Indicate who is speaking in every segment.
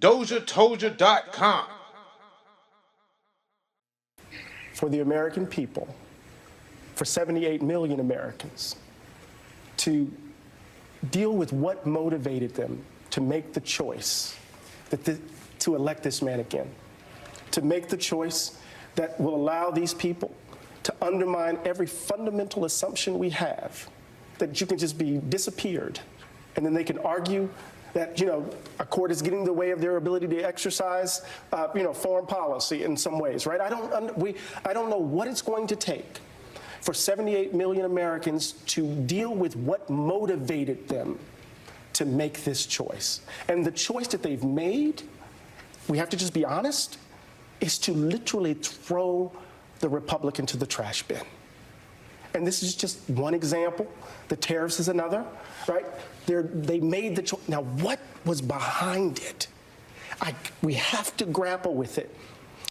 Speaker 1: DOZHATOLDYA.COM.
Speaker 2: For the American people, for 78 million Americans, to deal with what motivated them to make the choice to elect this man again, to make the choice that will allow these people to undermine every fundamental assumption we have, that you can just be disappeared, and then they can argue that, a court is getting in the way of their ability to exercise, foreign policy in some ways, right? I don't know what it's going to take for 78 million Americans to deal with what motivated them to make this choice. And the choice that they've made, we have to just be honest, is to literally throw the Republic into the trash bin. And this is just one example. The tariffs is another, right? They made the choice. Now, what was behind it? We have to grapple with it,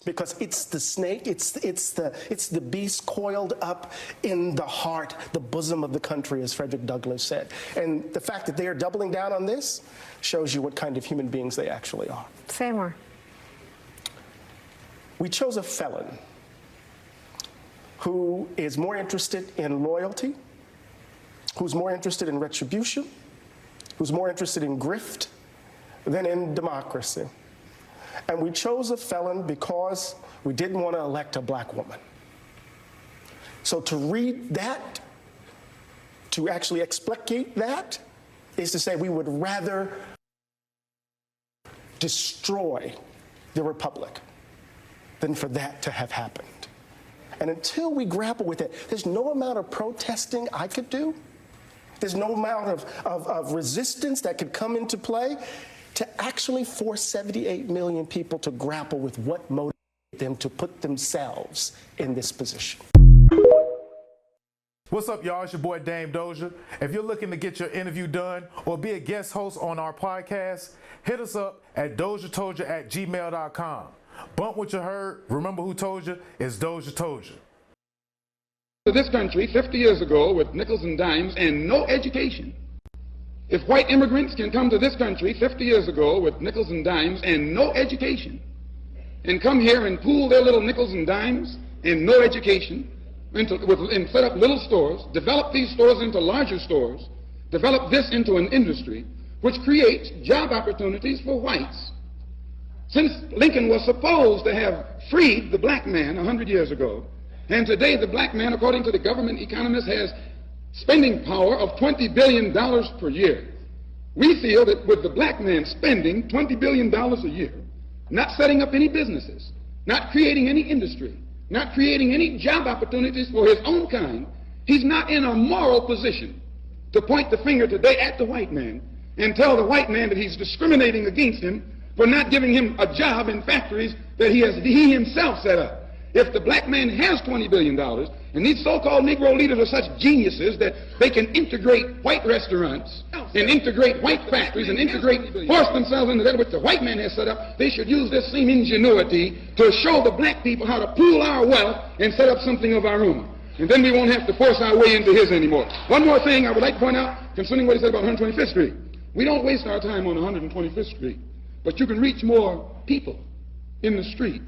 Speaker 2: because it's the snake, it's the beast coiled up in the heart, the bosom of the country, as Frederick Douglass said. And the fact that they are doubling down on this shows you what kind of human beings they actually are.
Speaker 3: Say more.
Speaker 2: We chose a felon who is more interested in loyalty, who's more interested in retribution, who's more interested in grift than in democracy. And we chose a felon because we didn't want to elect a black woman. So to read that, to actually explicate that, is to say we would rather destroy the Republic than for that to have happened. And until we grapple with it, there's no amount of protesting I could do. There's no amount of resistance that could come into play to actually force 78 million people to grapple with what motivated them to put themselves in this position.
Speaker 1: What's up, y'all? It's your boy Dame Dozha. If you're looking to get your interview done or be a guest host on our podcast, hit us up at DozhaToldya.COM. Bump what you heard. Remember who told you? It's Dozha Told You.
Speaker 4: To this country 50 years ago with nickels and dimes and no education. If white immigrants can come to this country 50 years ago with nickels and dimes and no education, and come here and pool their little nickels and dimes and no education, and set up little stores, develop these stores into larger stores, develop this into an industry which creates job opportunities for whites. Since Lincoln was supposed to have freed the black man 100 years ago, and today the black man, according to the government economist, has spending power of $20 billion per year. We feel that with the black man spending $20 billion a year, not setting up any businesses, not creating any industry, not creating any job opportunities for his own kind, he's not in a moral position to point the finger today at the white man and tell the white man that he's discriminating against him for not giving him a job in factories that he himself set up. If the black man has $20 billion, and these so-called Negro leaders are such geniuses that they can integrate white restaurants and integrate white factories and force themselves into that which the white man has set up, they should use this same ingenuity to show the black people how to pool our wealth and set up something of our own. And then we won't have to force our way into his anymore. One more thing I would like to point out concerning what he said about 125th Street. We don't waste our time on 125th Street, but you can reach more people in the street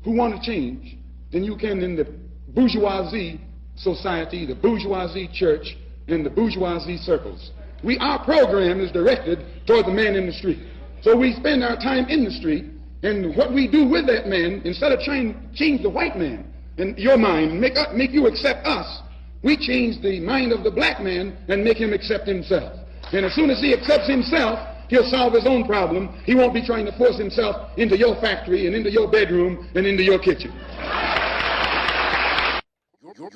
Speaker 4: who want to change than you can in the bourgeoisie society, the bourgeoisie church, and the bourgeoisie circles. Our program is directed toward the man in the street. So we spend our time in the street, and what we do with that man, instead of trying to change the white man and your mind, make you accept us, we change the mind of the black man and make him accept himself. And as soon as he accepts himself, he'll solve his own problem. He won't be trying to force himself into your factory and into your bedroom and into your kitchen.
Speaker 1: You're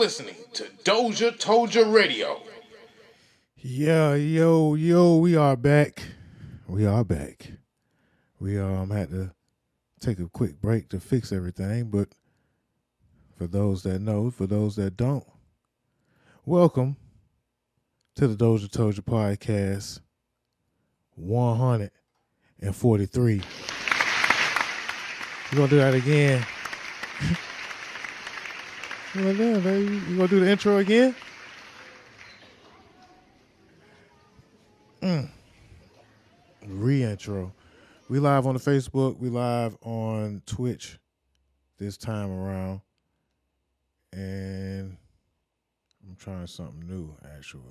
Speaker 1: listening to Dozha Toldya Radio.
Speaker 5: Yeah, yo, we are back. We had to take a quick break to fix everything, but for those that know, for those that don't, welcome to the DOZHATOLDYA Podcast 143. We're going to do that again. You going to do the intro again? Re-intro. We live on the Facebook. We live on Twitch this time around. And I'm trying something new, actually.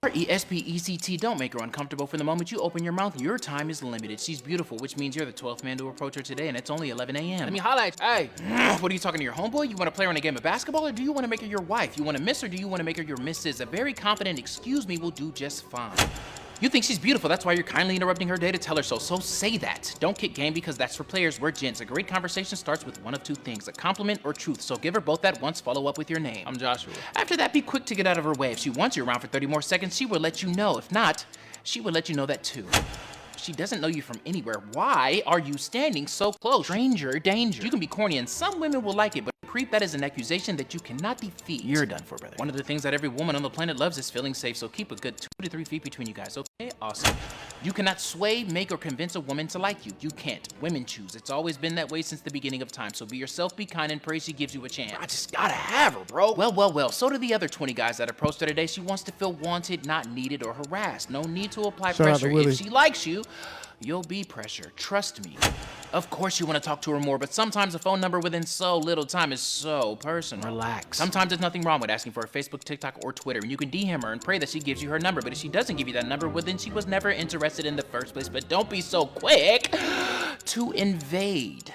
Speaker 3: ESPECT, don't make her uncomfortable. For the moment you open your mouth, your time is limited. She's beautiful, which means you're the 12th man to approach her today, and it's only 11 a.m. Let me highlight. Hey, what are you talking to your homeboy? You want to play her in a game of basketball, or do you want to make her your wife? You want to miss her, or do you want to make her your missus? A very confident excuse me will do just fine. You think she's beautiful, that's why you're kindly interrupting her day to tell her so. So say that. Don't kick game because that's for players, we're gents. A great conversation starts with one of two things, a compliment or truth. So give her both at once, follow up with your name. I'm Joshua. After that, be quick to get out of her way. If she wants you around for 30 more seconds, she will let you know. If not, she will let you know that too. She doesn't know you from anywhere. Why are you standing so close? Stranger danger. You can be corny and some women will like it, but creep, that is an accusation that you cannot defeat. You're done for, brother. One of the things that every woman on the planet loves is feeling safe, so keep a good 2 to 3 feet between you guys, okay? Awesome. You cannot sway, make, or convince a woman to like you. You can't. Women choose. It's always been that way since the beginning of time, so be yourself, be kind, and pray she gives you a chance. I just gotta have her, bro. Well, so do the other 20 guys that approached her today. She wants to feel wanted, not needed, or harassed. No need to apply
Speaker 5: Shout out to
Speaker 3: pressure.
Speaker 5: Willie.
Speaker 3: If she likes you, you'll be pressure. Trust me. Of course you want to talk to her more, but sometimes a phone number within so little time is so personal. Relax. Sometimes there's nothing wrong with asking for a Facebook, TikTok, or Twitter, and you can DM her and pray that she gives you her number, but if she doesn't give you that number, well then she was never interested in the first place. But don't be so quick to invade.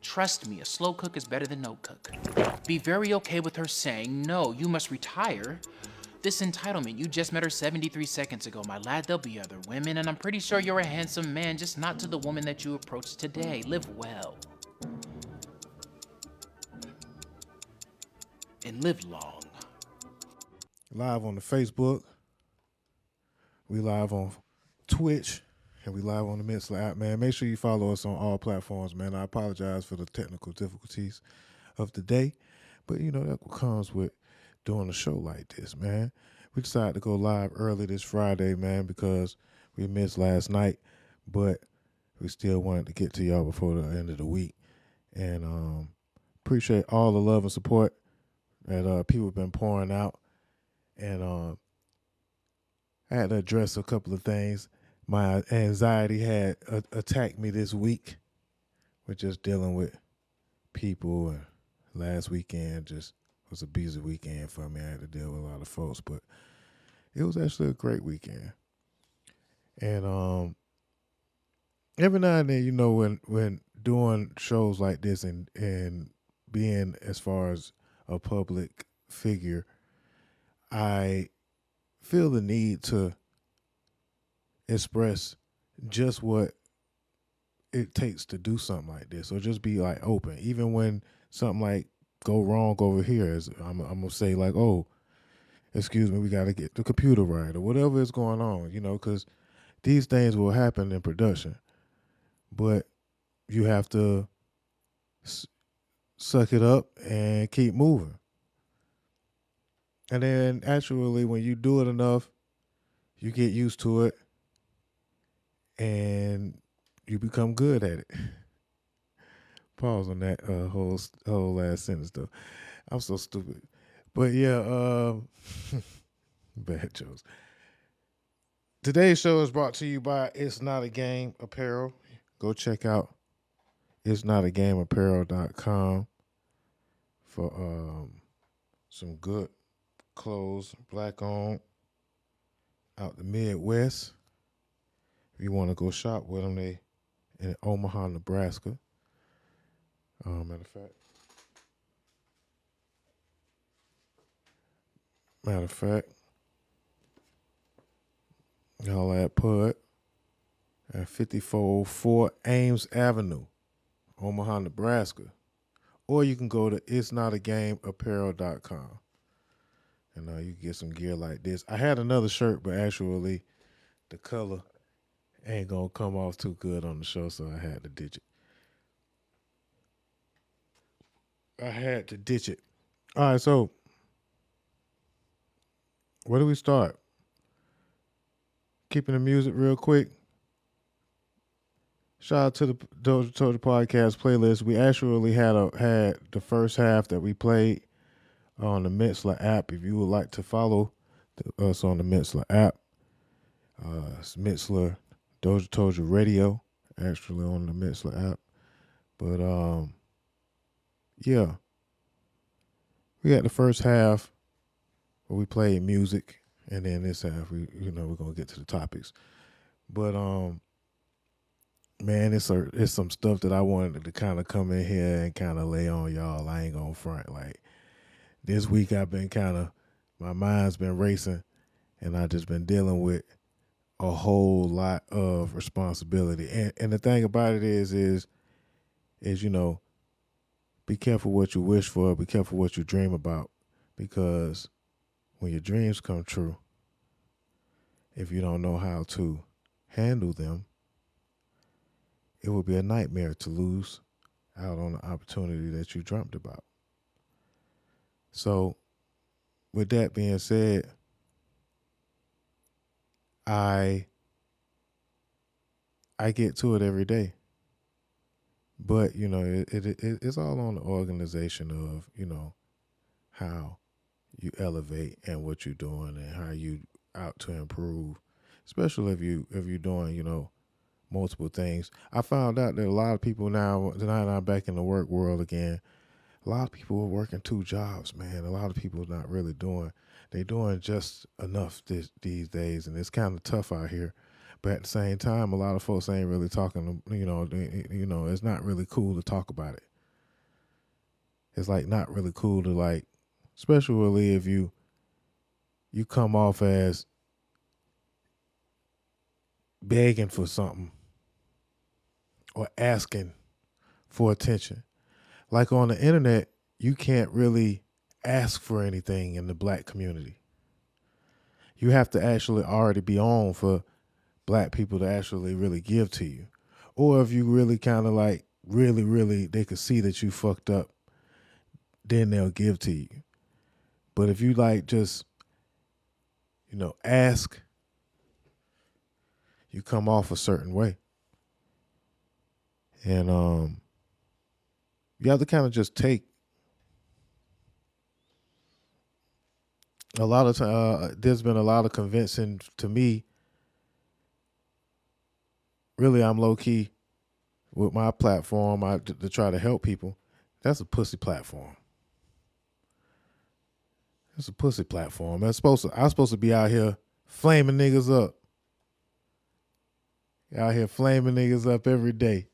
Speaker 3: Trust me, a slow cook is better than no cook. Be very okay with her saying, no, you must retire. This entitlement, you just met her 73 seconds ago. My lad, there'll be other women, and I'm pretty sure you're a handsome man, just not to the woman that you approached today. Live well. And live long.
Speaker 5: Live on the Facebook. We live on Twitch. And we live on the Mitzler app, man. Make sure you follow us on all platforms, man. I apologize for the technical difficulties of the day. But, you know, that comes with doing a show like this, man. We decided to go live early this Friday, man, because we missed last night. But we still wanted to get to y'all before the end of the week. And appreciate all the love and support that people have been pouring out. And I had to address a couple of things. My anxiety had attacked me this week with just dealing with people. And last weekend just was a busy weekend for me. I had to deal with a lot of folks, but it was actually a great weekend. And every now and then, you know, when doing shows like this and being as far as a public figure, I feel the need to express just what it takes to do something like this, or just be like open, even when something like go wrong over here. I'm gonna say like, oh, excuse me, we got to get the computer right, or whatever is going on, you know, because these things will happen in production, but you have to suck it up and keep moving. And then actually, when you do it enough, you get used to it and you become good at it. Pause on that whole last sentence though. I'm so stupid. But yeah, bad jokes. Today's show is brought to you by It's Not a Game Apparel. Go check out inseparable.com for some good clothes, black owned, out the Midwest. If you want to go shop with them, they in Omaha, Nebraska. Matter of fact, y'all at Pud at 5404 Ames Avenue, Omaha, Nebraska. Or you can go to itsnotagameapparel.com. And you can get some gear like this. I had another shirt, but actually the color ain't gonna come off too good on the show, so I had to ditch it. All right, so where do we start? Keeping the music real quick. Shout out to the DozhaToldya Podcast playlist. We actually had the first half that we played on the Mitzler app. If you would like to follow us on the Mitzler app, it's Mitzler DozhaToldya Radio, actually on the Mixler app. But yeah, we had the first half where we played music, and then this half we're gonna get to the topics. But man, it's some stuff that I wanted to kind of come in here and kind of lay on y'all. I ain't gonna front. Like this week, I've been my mind's been racing, and I just been dealing with a whole lot of responsibility. And the thing about it is be careful what you wish for, be careful what you dream about, because when your dreams come true, if you don't know how to handle them, it will be a nightmare to lose out on the opportunity that you dreamt about. So, with that being said, I get to it every day. But, it's all on the organization of, how you elevate and what you're doing and how you out to improve, especially if you're doing, multiple things. I found out that a lot of people now that I'm back in the work world again, a lot of people are working 2 jobs, man. A lot of people are not really they're doing just enough these days, and it's kind of tough out here. But at the same time, a lot of folks ain't really talking, it's not really cool to talk about it. It's like not really cool to especially if you come off as begging for something or asking for attention. Like on the internet, you can't really ask for anything in the black community. You have to actually already be on for black people to actually really give to you. Or if you really kind of really, they could see that you fucked up, then they'll give to you. But if you just, ask, you come off a certain way. And you have to kind of just take a lot of time. There's been a lot of convincing to me. Really, I'm low key with my platform to try to help people. That's a pussy platform. It's a pussy platform. I'm supposed to be out here flaming niggas up. Out here flaming niggas up every day.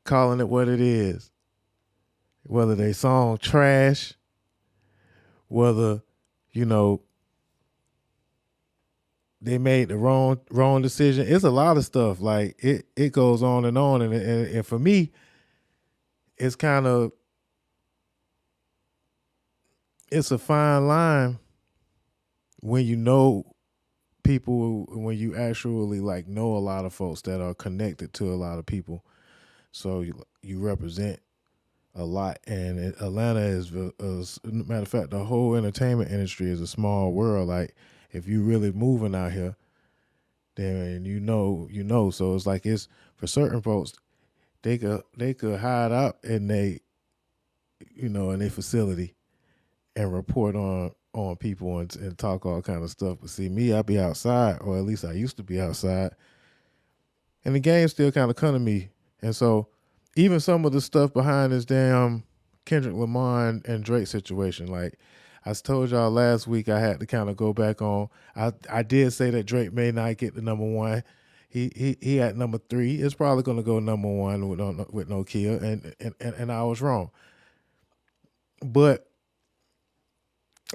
Speaker 5: Calling it what it is. Whether they song trash, whether, they made the wrong decision. It's a lot of stuff. It goes on. And for me, it's it's a fine line when you know people, when you actually know a lot of folks that are connected to a lot of people. So you represent a lot. And Atlanta is, matter of fact, the whole entertainment industry is a small world. If you really moving out here, then you know. So it's it's for certain folks, they could hide out in they, in their facility and report on people and talk all kind of stuff. But see, me, I be outside, or at least I used to be outside, and the game still kind of come to me. And so even some of the stuff behind this damn Kendrick Lamar and Drake situation, I told y'all last week, I had to kind of go back on. I did say that Drake may not get the number 1. He at number 3. It's probably going to go number 1 with no Kia, and I was wrong. But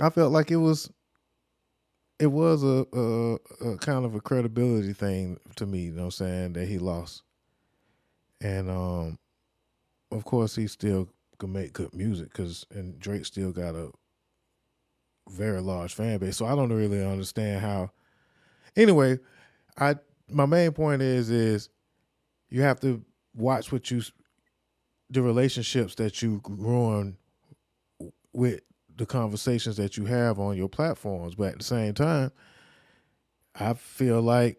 Speaker 5: I felt like it was a kind of a credibility thing to me, you know what I'm saying, that he lost. And of course he still can make good music, and Drake still got a very large fan base. So I don't really understand how. Anyway, my main point is you have to watch the relationships that you growing with, the conversations that you have on your platforms. But at the same time, I feel like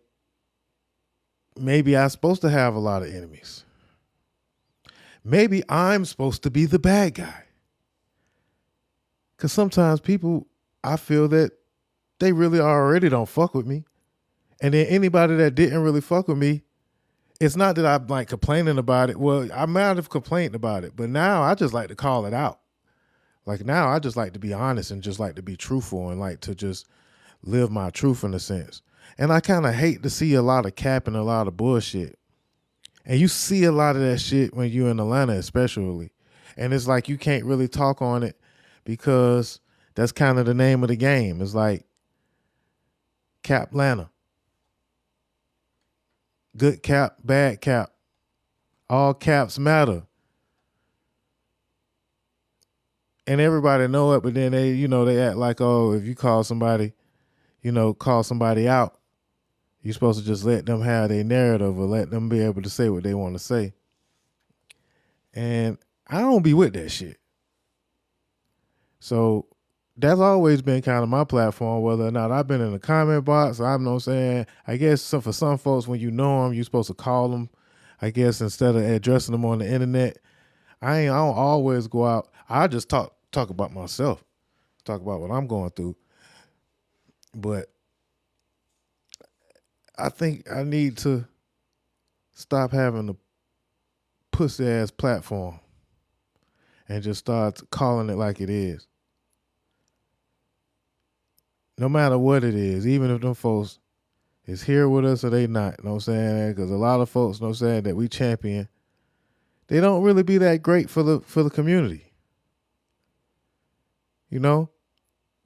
Speaker 5: maybe I'm supposed to have a lot of enemies. Maybe I'm supposed to be the bad guy. Because sometimes people, I feel that they really already don't fuck with me. And then anybody that didn't really fuck with me, it's not that I'm like complaining about it. Well, I might have complained about it, but now I just like to call it out. Like now I just like to be honest and just like to be truthful and like to just live my truth in a sense. And I kind of hate to see a lot of cap and a lot of bullshit. And you see a lot of that shit when you're in Atlanta especially. And it's like you can't really talk on it because that's kind of the name of the game. It's like Cap Atlanta. Good cap, bad cap. All caps matter. And everybody know it, but then they act like, oh, if you call somebody out, you're supposed to just let them have their narrative or let them be able to say what they want to say. And I don't be with that shit. So that's always been kind of my platform, whether or not I've been in the comment box. I know what I'm saying. I guess for some folks, when you know them, you're supposed to call them, I guess, instead of addressing them on the internet. I don't always go out. I just talk about myself, talk about what I'm going through. But I think I need to stop having a pussy ass platform and just start calling it like it is. No matter what it is, even if them folks is here with us or they not, you know what I'm saying? Because a lot of folks, you know what I'm saying, that we champion, they don't really be that great for the community. You know?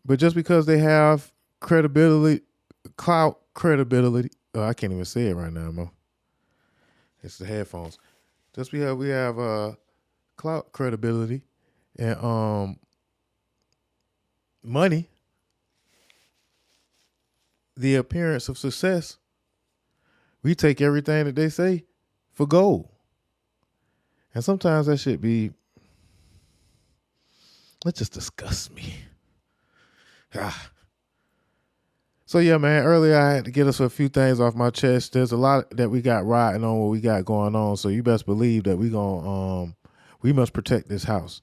Speaker 5: But just because they have credibility, clout credibility, I can't even say it right now, Mo. It's the headphones. Just because we have clout credibility and money, the appearance of success, we take everything that they say for gold. And sometimes that shit be, it just disgusts me. So yeah, man, earlier I had to get us a few things off my chest. There's a lot that we got riding on, what we got going on. So you best believe that we must protect this house.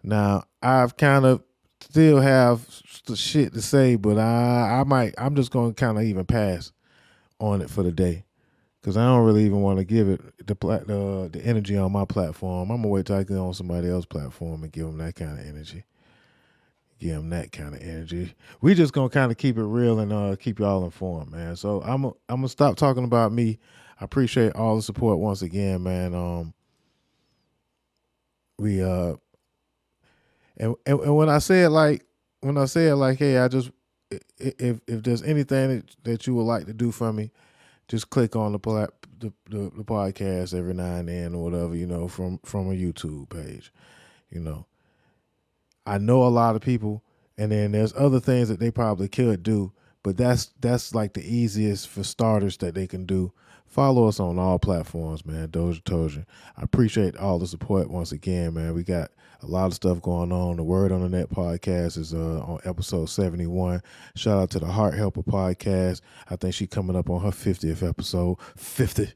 Speaker 5: Now, I've kind of still have shit to say, but I'm just going to kind of even pass on it for the day. Because I don't really even want to give it the energy on my platform. I'm going to wait till I get on somebody else's platform and give them that kind of energy. Give them that kind of energy. We just going to kind of keep it real and keep y'all informed, man. So I'm going to stop talking about me. I appreciate all the support once again, man. And when I say it like, hey, I just, if there's anything that you would like to do for me, just click on the podcast every now and then or whatever, you know, from a YouTube page. You know, I know a lot of people, and then there's other things that they probably could do, but that's like the easiest for starters that they can do. Follow us on all platforms, man. DozhaToldya. I appreciate all the support once again, man. We got a lot of stuff going on. The Word on the Net podcast is on episode 71. Shout out to the Heart Helper podcast. I think she coming up on her 50th episode. 50th.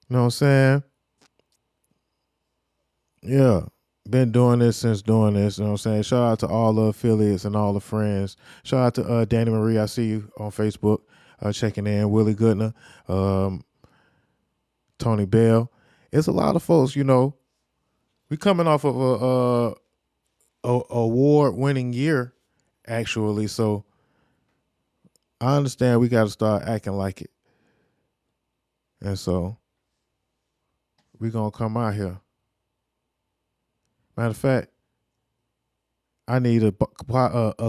Speaker 5: You know what I'm saying? Yeah. Been doing this since doing this. You know what I'm saying? Shout out to all the affiliates and all the friends. Shout out to Danny Marie. I see you on Facebook. Checking in, Willie Goodner, Tony Bell. It's a lot of folks, you know. We coming off of a award-winning year, actually. So I understand we got to start acting like it. And so we going to come out here. Matter of fact, I need a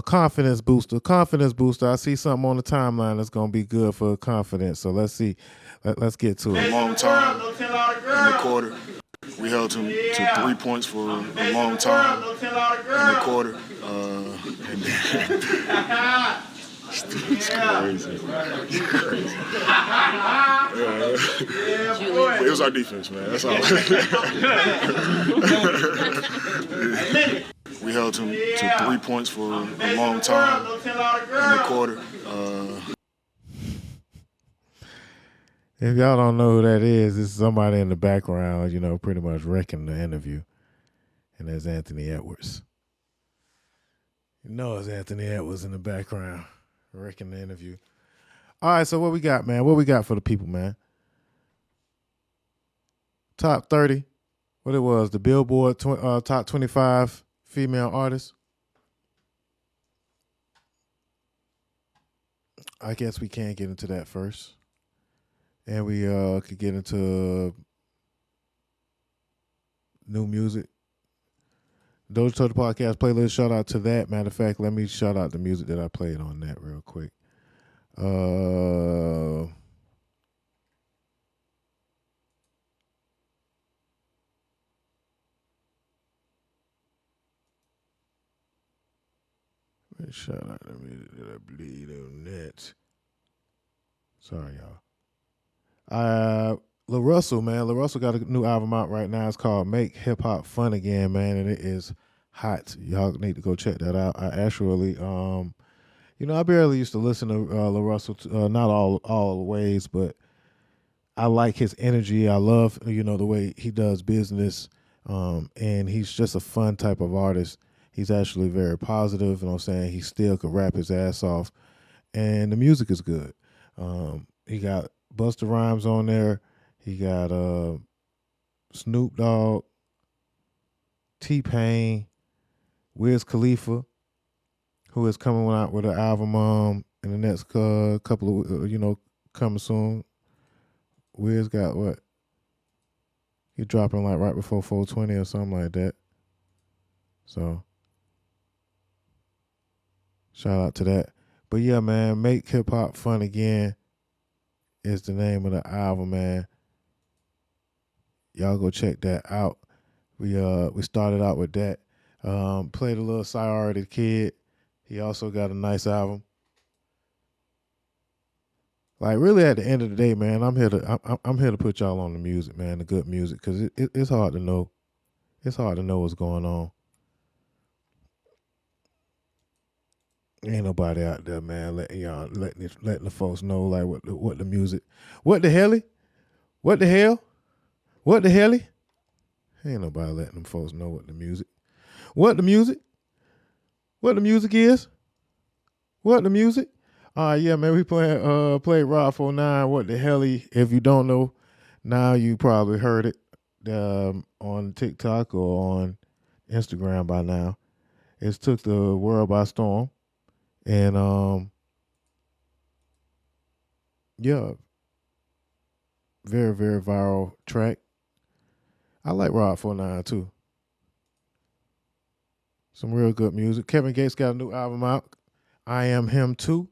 Speaker 5: confidence booster. I see something on the timeline that's going to be good for confidence. So let's see. Let's get to it.
Speaker 6: A long time in the quarter. We held him to 3 points for a long time in the quarter. It's crazy. It was our defense, man. That's all. We held him to 3 points for a long time in the quarter.
Speaker 5: If y'all don't know who that is, it's somebody in the background, you know, pretty much wrecking the interview. And there's Anthony Edwards. You know it's Anthony Edwards in the background, wrecking the interview. All right, so what we got, man? What we got for the people, man? Top 30. What it was, the Billboard top 25 female artists. I guess we can get into that first. And we could get into new music. DozhaToldya Podcast playlist, shout out to that. Matter of fact, let me shout out the music that I played on that real quick. Shout out the music that I played on that. Sorry, y'all. Lil Russell, man. Lil Russell got a new album out right now. It's called Make Hip Hop Fun Again, man, and it is hot. Y'all need to go check that out. I actually, I barely used to listen to Lil Russell, not all the ways, but I like his energy. I love, the way he does business, and he's just a fun type of artist. He's actually very positive, you know what I'm saying? He still could rap his ass off, and the music is good. He got Busta Rhymes on there. He got Snoop Dogg, T-Pain, Wiz Khalifa, who is coming out with an album in the next couple of, coming soon. Wiz got what? He dropping like right before 420 or something like that. So, shout out to that. But yeah, man, Make Hip Hop Fun Again is the name of the album, man. Y'all go check that out. We started out with that. Played a little Sorry the Kid. He also got a nice album. Like really, at the end of the day, man, I'm here to put y'all on the music, man, the good music, because it's hard to know. It's hard to know what's going on. Ain't nobody out there, man, letting the folks know like what the music, what the hell, ain't nobody letting them folks know what the music is, yeah, man, we played Rob 49, what the hell. If you don't know, now you probably heard it on TikTok or on Instagram by now. It's took the world by storm. And yeah, very, very viral track. I like Rob 49 too. Some real good music. Kevin Gates got a new album out. I Am Him Too.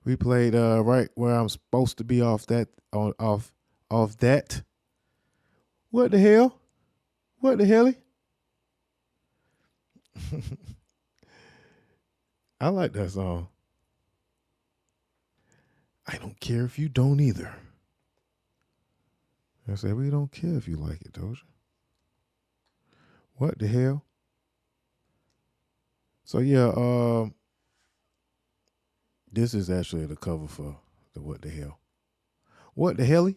Speaker 5: We played right where I'm supposed to be off that. What the hell? I like that song. I don't care if you don't either. I said, we don't care if you like it, Dozha. What the hell? So yeah, this is actually the cover for the What the Hell. What the Helly?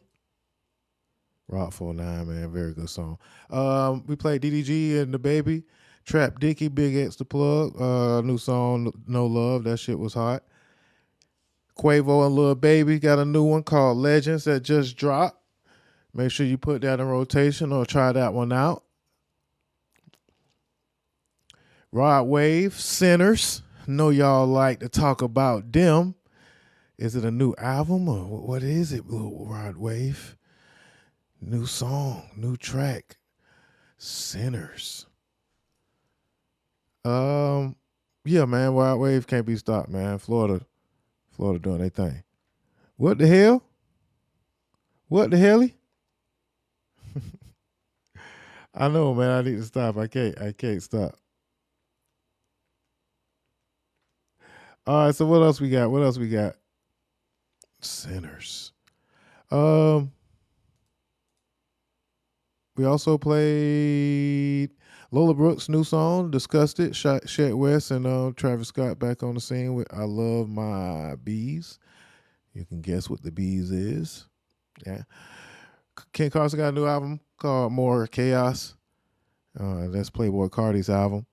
Speaker 5: Rock 49, man, very good song. We played DDG and the Baby. Trap Dicky, Big X the Plug, new song, No Love, that shit was hot. Quavo and Lil Baby got a new one called Legends that just dropped. Make sure you put that in rotation or try that one out. Rod Wave, Sinners, know y'all like to talk about them. Is it a new album or what is it, Rod Wave? New song, new track, Sinners. Yeah, man, Wild Wave can't be stopped, man. Florida doing their thing. What the hell? I know, man. I need to stop. I can't stop. All right, so what else we got? Sinners. We also played Lola Brooks' new song, Disgusted, Shed West and Travis Scott back on the scene with I Love My Bees. You can guess what the bees is. Yeah. Ken Carson got a new album called More Chaos. That's Playboy Cardi's album.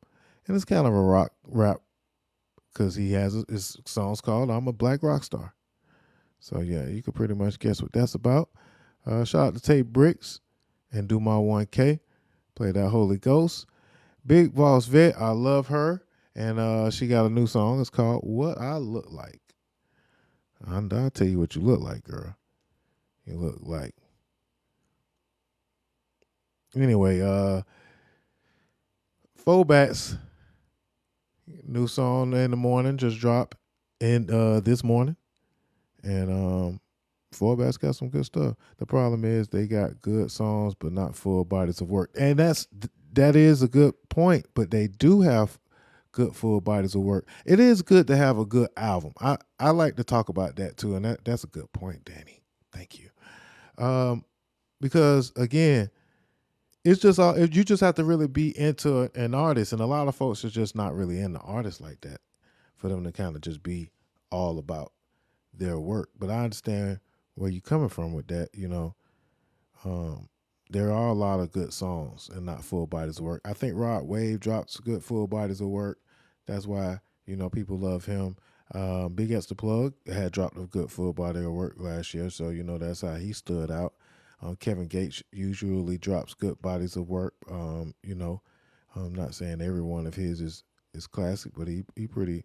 Speaker 5: And it's kind of a rap because he has his song's called "I'm a Black Rock Star." So yeah, you could pretty much guess what that's about. Shout out to Tate Bricks and Do My 1K. Play that Holy Ghost. Big Boss Vet, I love her. And she got a new song. It's called What I Look Like. And I'll tell you what you look like, girl. You look like. Anyway, Fobats, new song in the morning, just dropped in this morning. And Fobats got some good stuff. The problem is they got good songs, but not full bodies of work. And that is a good point, but they do have good full bodies of work. It is good to have a good album. I like to talk about that too, and that's a good point, Danny. Thank you. Because again, it's just you just have to really be into an artist, and a lot of folks are just not really into artists like that for them to kind of just be all about their work. But I understand where you're coming from with that. You know, there are a lot of good songs and not full bodies of work. I think Rod Wave drops good full bodies of work. That's why, you know, people love him. Big X the Plug had dropped a good full body of work last year, so, you know, that's how he stood out. Kevin Gates usually drops good bodies of work. You know, I'm not saying every one of his is classic, but he pretty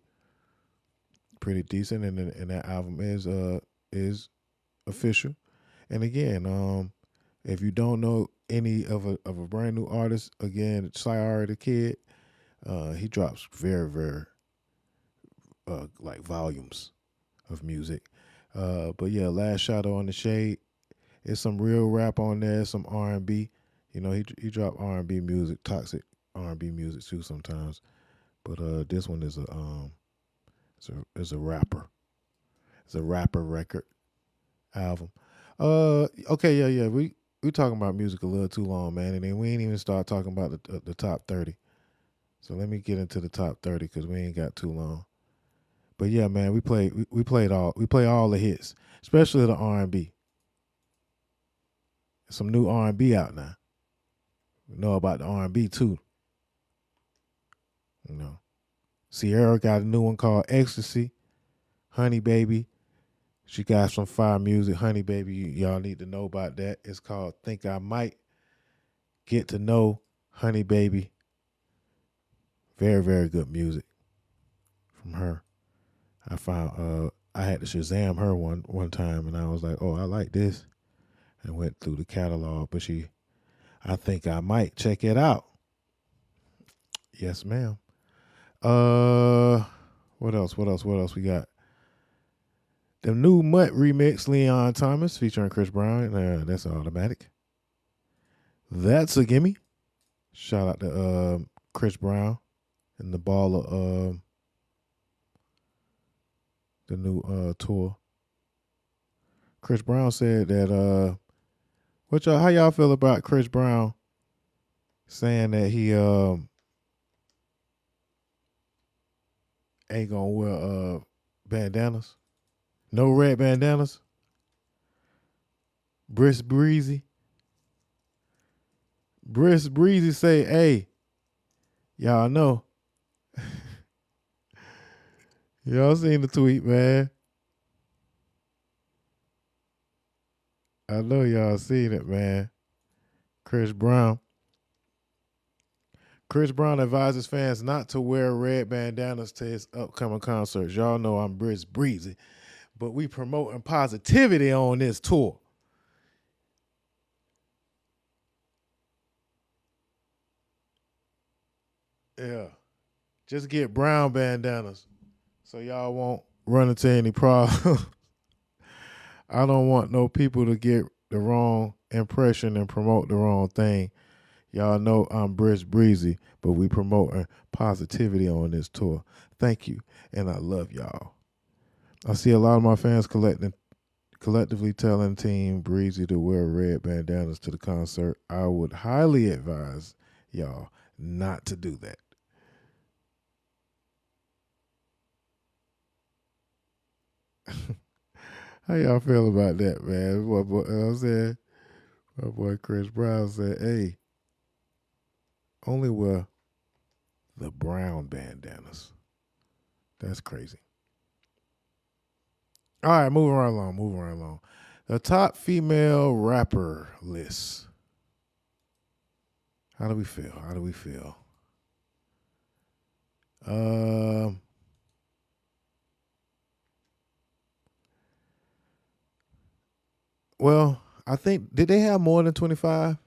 Speaker 5: decent, and that album is official. And again, if you don't know any of a brand new artist, again, Cyara the Kid, he drops very, very like volumes of music. But yeah, Last Shadow on the Shade, it's some real rap on there, some R&B. You know, he dropped R&B music, toxic R&B music too sometimes. But this one is a rapper. It's a rapper record album. Okay, yeah. We talking about music a little too long, man, and then we ain't even start talking about the top 30. So let me get into the top 30 because we ain't got too long. But yeah, man, we play all the hits, especially the R&B. Some new R&B out now. We know about the R&B too. You know, Sierra got a new one called Ecstasy. Honey Baby, she got some fire music. Honey Baby, y'all need to know about that. It's called Think I Might. Get to know Honey Baby. Very, very good music from her. I found I had to Shazam her one time, and I was like, oh, I like this. And went through the catalog, but I think I might check it out. Yes, ma'am. What else we got? The new Mutt remix, Leon Thomas featuring Chris Brown. That's automatic. That's a gimme. Shout out to Chris Brown and the ball of the new tour. Chris Brown said that how y'all feel about Chris Brown saying that he ain't gonna wear bandanas? No red bandanas? Briss Breezy say, hey, y'all know. Y'all seen the tweet, man. I know y'all seen it, man. Chris Brown advises fans not to wear red bandanas to his upcoming concerts. Y'all know I'm Briss Breezy, but we promoting positivity on this tour. Yeah. Just get brown bandanas so y'all won't run into any problems. I don't want no people to get the wrong impression and promote the wrong thing. Y'all know I'm Briss Breezy, but we promoting positivity on this tour. Thank you, and I love y'all. I see a lot of my fans collectively telling Team Breezy to wear red bandanas to the concert. I would highly advise y'all not to do that. How y'all feel about that, man? My boy Chris Brown said, hey, only wear the brown bandanas That's crazy. All right, moving right along. The top female rapper list. How do we feel? Well, I think, did they have more than 25?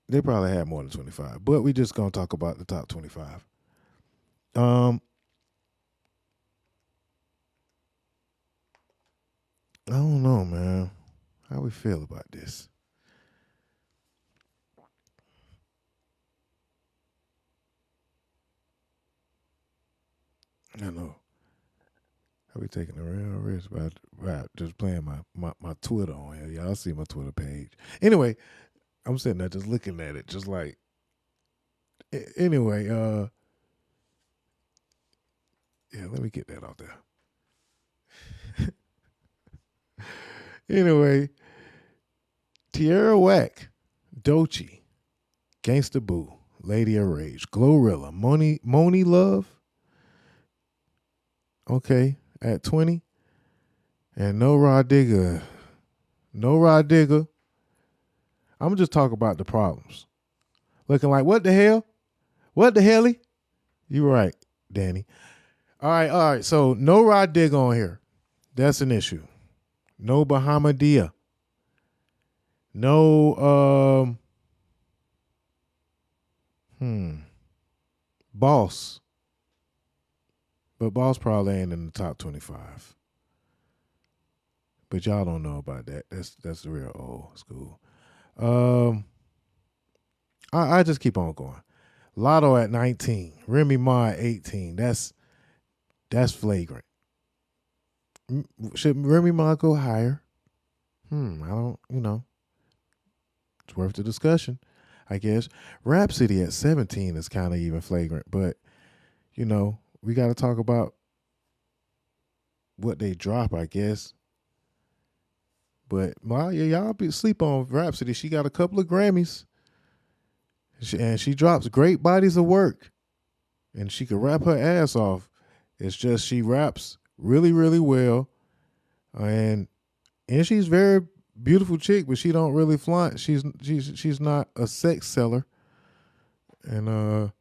Speaker 5: They probably had more than 25, but we just gonna talk about the top 25. I don't know, man. How we feel about this? I know. I be taking a real risk by just playing my Twitter on here. Y'all see my Twitter page. Anyway, I'm sitting there just looking at it, just like. Anyway, yeah, let me get that out there. Anyway, Tierra Whack, Doechii, Gangsta Boo, Lady of Rage, Glorilla, Moni Love, okay, at 20, and No Rod Digger. I'm gonna just talk about the problems. Looking like, what the hell? What the helly? You right, Danny. All right. So no Rod Digger on here. That's an issue. No Bahamadia. No Boss. But Boss probably ain't in the top 25. But y'all don't know about that. That's real old school. I just keep on going. Lotto at 19. Remy Ma at 18. That's flagrant. Should Remy Ma go higher? I don't, it's worth the discussion, I guess. Rhapsody at 17 is kind of even flagrant, but, we got to talk about what they drop, I guess. But y'all be sleep on Rhapsody. She got a couple of Grammys, and she drops great bodies of work, and she can rap her ass off. It's just she raps really, really well, and she's very beautiful chick, but she don't really flaunt. She's not a sex seller, and I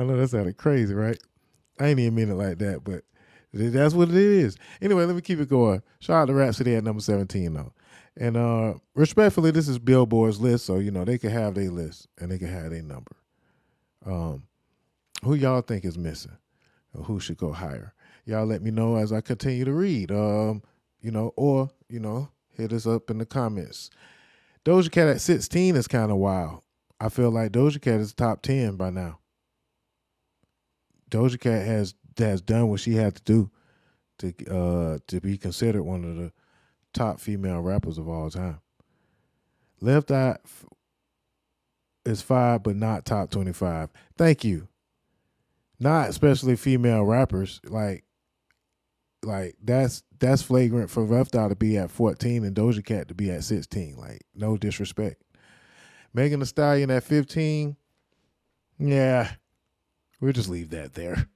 Speaker 5: know that sounded crazy, right? I ain't even mean it like that, but that's what it is. Anyway, let me keep it going. Shout out to Rhapsody at number 17, though. And respectfully, this is Billboard's list, so, they can have their list, and they can have their number. Who y'all think is missing? Or who should go higher? Y'all let me know as I continue to read, or, hit us up in the comments. Doja Cat at 16 is kind of wild. I feel like Doja Cat is top 10 by now. Doja Cat has done what she had to do to be considered one of the top female rappers of all time. Left Eye is 5, but not top 25. Thank you. Not especially female rappers. Like that's flagrant for Left Eye to be at 14 and Doja Cat to be at 16. Like, no disrespect. Megan Thee Stallion at 15. Yeah, we'll just leave that there.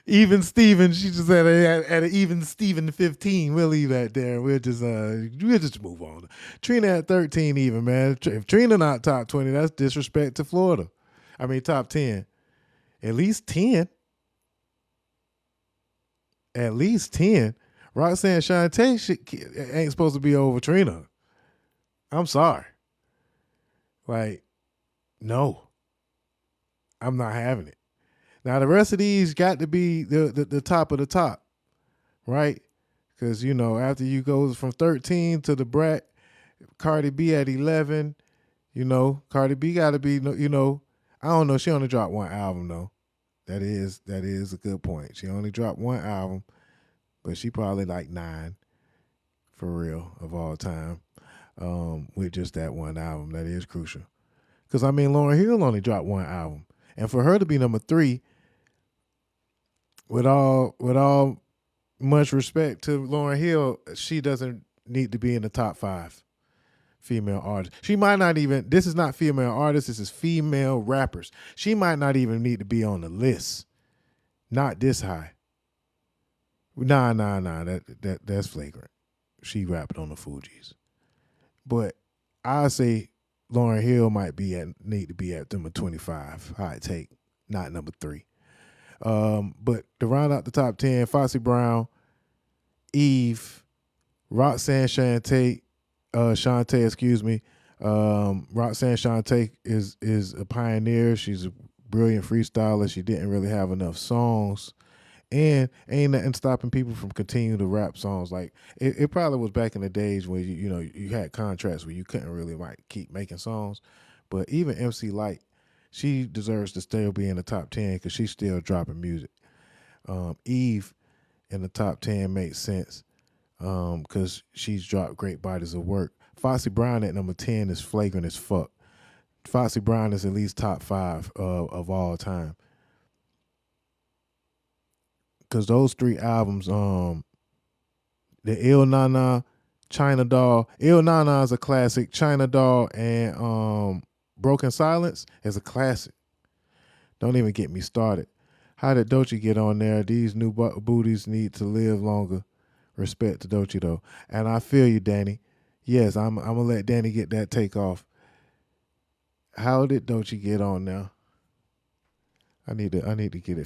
Speaker 5: Even Steven, she just at an even Steven 15. We'll leave that there. We'll just move on. Trina at 13 even, man. If Trina not top 20, that's disrespect to Florida. I mean, top 10. At least 10. At least 10. Roxanne Shante ain't supposed to be over Trina. I'm sorry. Like, no. I'm not having it. Now, the rest of these got to be the top of the top, right? Because, after you go from 13 to the Brat, Cardi B at 11, Cardi B got to be, I don't know. She only dropped one album, though. That is a good point. She only dropped one album, but she probably like 9 for real of all time with just that one album. That is crucial. Because, Lauryn Hill only dropped one album. And for her to be number 3, with all much respect to Lauryn Hill, she doesn't need to be in the top 5 female artists. She might not even, this is not female artists, this is female rappers. She might not even need to be on the list. Not this high. Nah, that's flagrant. She rapped on the Fugees. But I say Lauryn Hill need to be at number 25. Hot take, not number 3. But to round out the top 10, Foxy Brown, Eve, Roxanne Shante, Roxanne Shante is a pioneer. She's a brilliant freestyler. She didn't really have enough songs. And ain't nothing stopping people from continuing to rap songs. Like it probably was back in the days where you had contracts where you couldn't really keep making songs. But even MC Lyte, she deserves to still be in the top 10 because she's still dropping music. Eve in the top 10 makes sense because she's dropped great bodies of work. Foxy Brown at number 10 is flagrant as fuck. Foxy Brown is at least top 5 of all time. Because those 3 albums, the Il Nana, China Doll. Il Nana is a classic. China Doll and Broken Silence is a classic. Don't even get me started. How did Doechii get on there? These new booties need to live longer. Respect to Doechii though. And I feel you, Danny. Yes, I'm gonna let Danny get that take off. How did Doechii get on now? I need to get it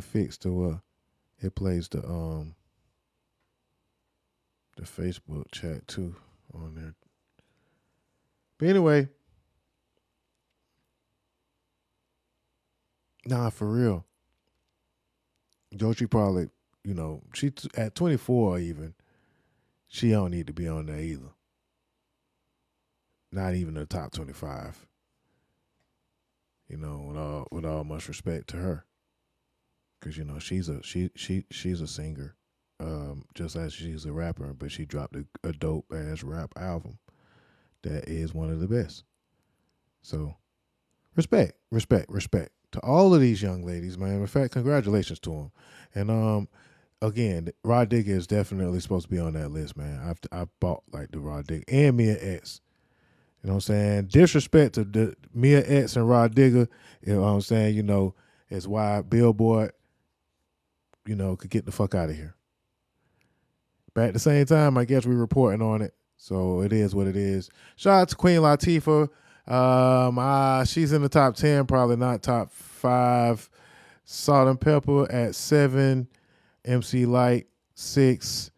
Speaker 5: fixed to it plays the Facebook chat too on there. But anyway, nah, for real. Doechii probably, she at 24 even, she don't need to be on there either. Not even the top 25. With all much respect to her. Because she's a singer, just as she's a rapper, but she dropped a dope ass rap album that is one of the best. So, respect to all of these young ladies, man. In fact, congratulations to them. And again, Rod Digger is definitely supposed to be on that list, man. I bought like the Rod Digger and Mia X. You know what I'm saying? Disrespect to the Mia X and Rod Digger. You know what I'm saying? Is why Billboard, could get the fuck out of here. But at the same time, I guess we're reporting on it. So it is what it is. Shout out to Queen Latifah. She's in the top 10, probably not top 5. Salt and Pepper at 7. MC Lyte 6.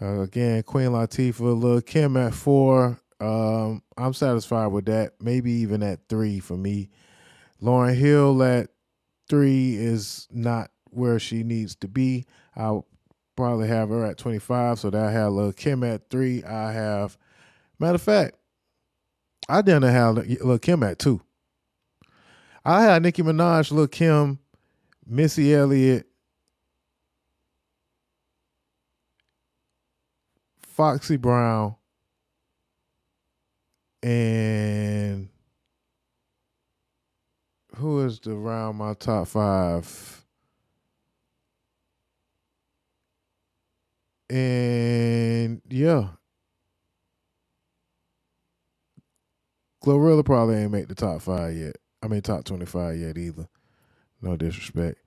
Speaker 5: Again, Queen Latifah. Lil' Kim at 4. I'm satisfied with that. Maybe even at 3 for me. Lauryn Hill at 3 is not where she needs to be. I'll probably have her at 25, so that I have Lil' Kim at 3. Matter of fact, I didn't have Lil' Kim at 2. I had Nicki Minaj, Lil' Kim, Missy Elliott, Foxy Brown, and who is around my top 5? And yeah, Glorilla probably ain't make the top 5 yet. I mean top 25 yet either. No disrespect.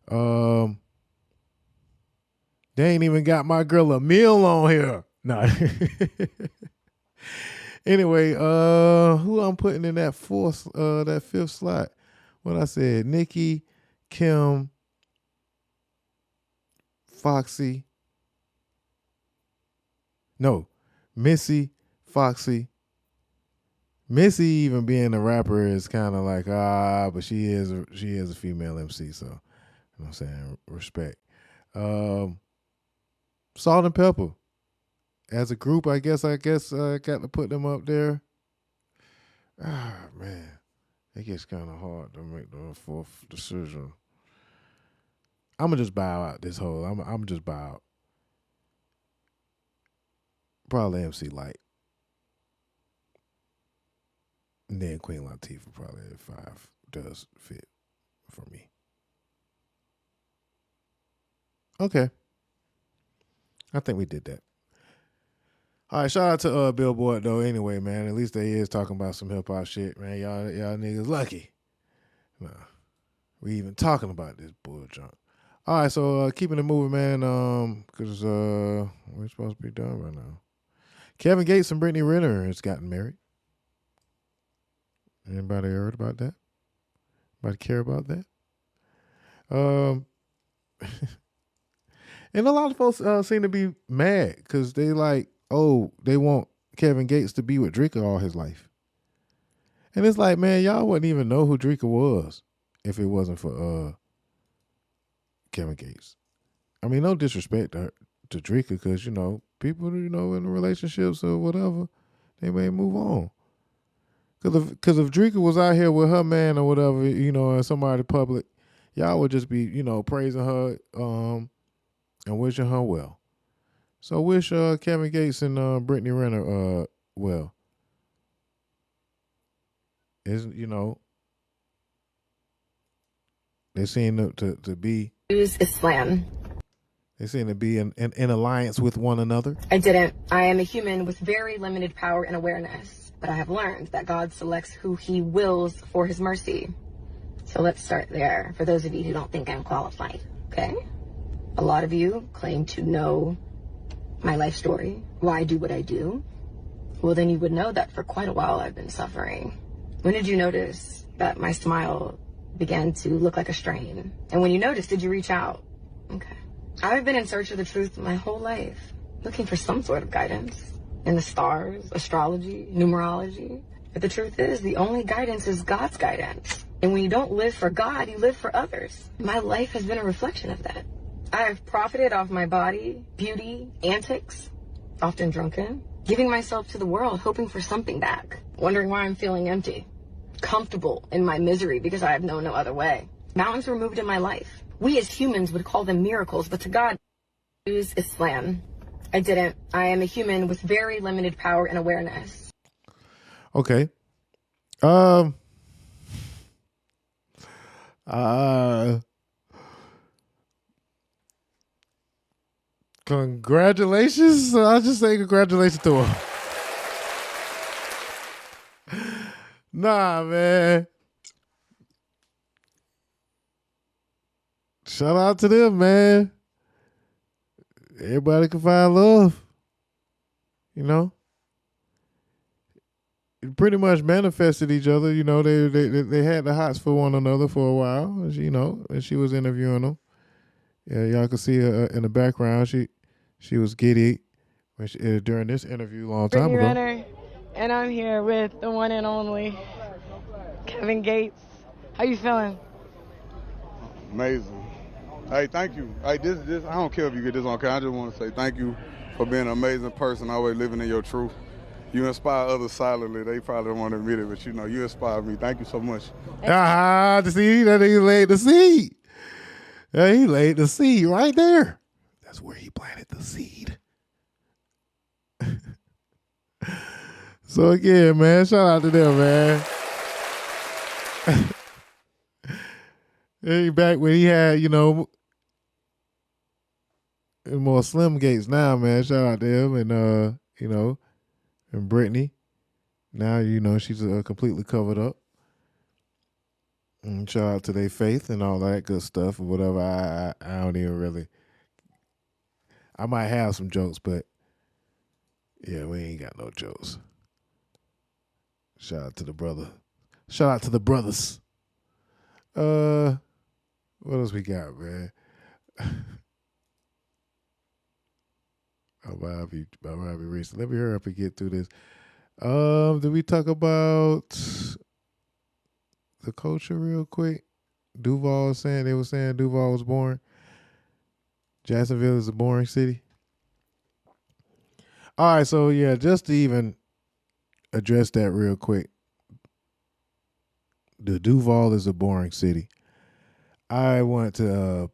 Speaker 5: They ain't even got my girl Emil on here. Nah. Anyway, who I'm putting in that that 5th slot? What I said, Nicki, Kim, Foxy. No, Missy, Foxy. Missy even being a rapper is kind of like, but she is a female MC, so you know what I'm saying, respect. Salt and Pepper. As a group, I guess I got to put them up there. Man. It gets kind of hard to make the 4th decision. I'm going to just bow out this whole. I'm just bow out. Probably MC Lyte. And then Queen Latifah probably at 5 does fit for me. Okay. I think we did that. All right, shout out to Billboard though. Anyway, man, at least they is talking about some hip hop shit, man. Y'all niggas lucky. Nah, we even talking about this bull junk. All right, so keeping it moving, man. Cause we're supposed to be done right now. Kevin Gates and Brittany Renner has gotten married. Anybody heard about that? Anybody care about that? And a lot of folks seem to be mad because they like, oh, they want Kevin Gates to be with Drika all his life. And it's like, man, y'all wouldn't even know who Drika was if it wasn't for Kevin Gates. I mean, no disrespect to Drika because, you know, people, you know, in relationships or whatever, they may move on. Because if Drika was out here with her man or whatever, you know, in somebody public, y'all would just be, you know, praising her and wishing her well. So wish Kevin Gates and Brittany Renner well. You know, they seem to be
Speaker 7: Islam.
Speaker 5: They seem to be in alliance with one another.
Speaker 7: I didn't. I am a human with very limited power and awareness, but I have learned that God selects who he wills for his mercy. So let's start there, for those of you who don't think I'm qualified, okay? A lot of you claim to know my life story, why I do what I do. Well, then you would know that for quite a while I've been suffering. When did you notice that my smile began to look like a strain? And when you noticed, did you reach out? Okay. I've been in search of the truth my whole life, looking for some sort of guidance in the stars, astrology, numerology. But the truth is, the only guidance is God's guidance. And when you don't live for God, you live for others. My life has been a reflection of that. I have profited off my body, beauty, antics, often drunken, giving myself to the world, hoping for something back, wondering why I'm feeling empty, comfortable in my misery because I have known no other way. Mountains were moved in my life. We as humans would call them miracles, but to God, use Islam. I didn't. I am a human with very limited power and awareness.
Speaker 5: Okay. Congratulations. I'll just say congratulations to her. Nah, man. Shout out to them, man. Everybody can find love. You know? It pretty much manifested each other. You know, they had the hots for one another for a while. You know, and she was interviewing them. Yeah, y'all can see her in the background. She was giddy when during this interview a long time
Speaker 8: Brittany
Speaker 5: ago.
Speaker 8: Renner, and I'm here with the one and only Kevin Gates. How you feeling?
Speaker 9: Amazing. Hey, thank you. Hey, this I don't care if you get this on camera. I just want to say thank you for being an amazing person, always living in your truth. You inspire others silently. They probably don't want to admit it, but you know, you inspire me. Thank you so much.
Speaker 5: To see that he laid the seed. Yeah, he laid the seed right there. That's where he planted the seed. So again, man, shout out to them, man. He back when he had, you know, more slim Gates now, man. Shout out to him and you know, and Brittany. Now, you know, she's completely covered up. And shout out to their faith and all that good stuff or whatever. I don't even really. I might have some jokes, but yeah, we ain't got no jokes. Shout out to the brother. Shout out to the brothers. What else we got, man? I'll be racing. Let me hurry up and get through this. Did we talk about the culture real quick? Duval was saying, they were saying Duval was boring. Jacksonville is a boring city. All right, so yeah, just to even address that real quick. The Duval is a boring city. I want to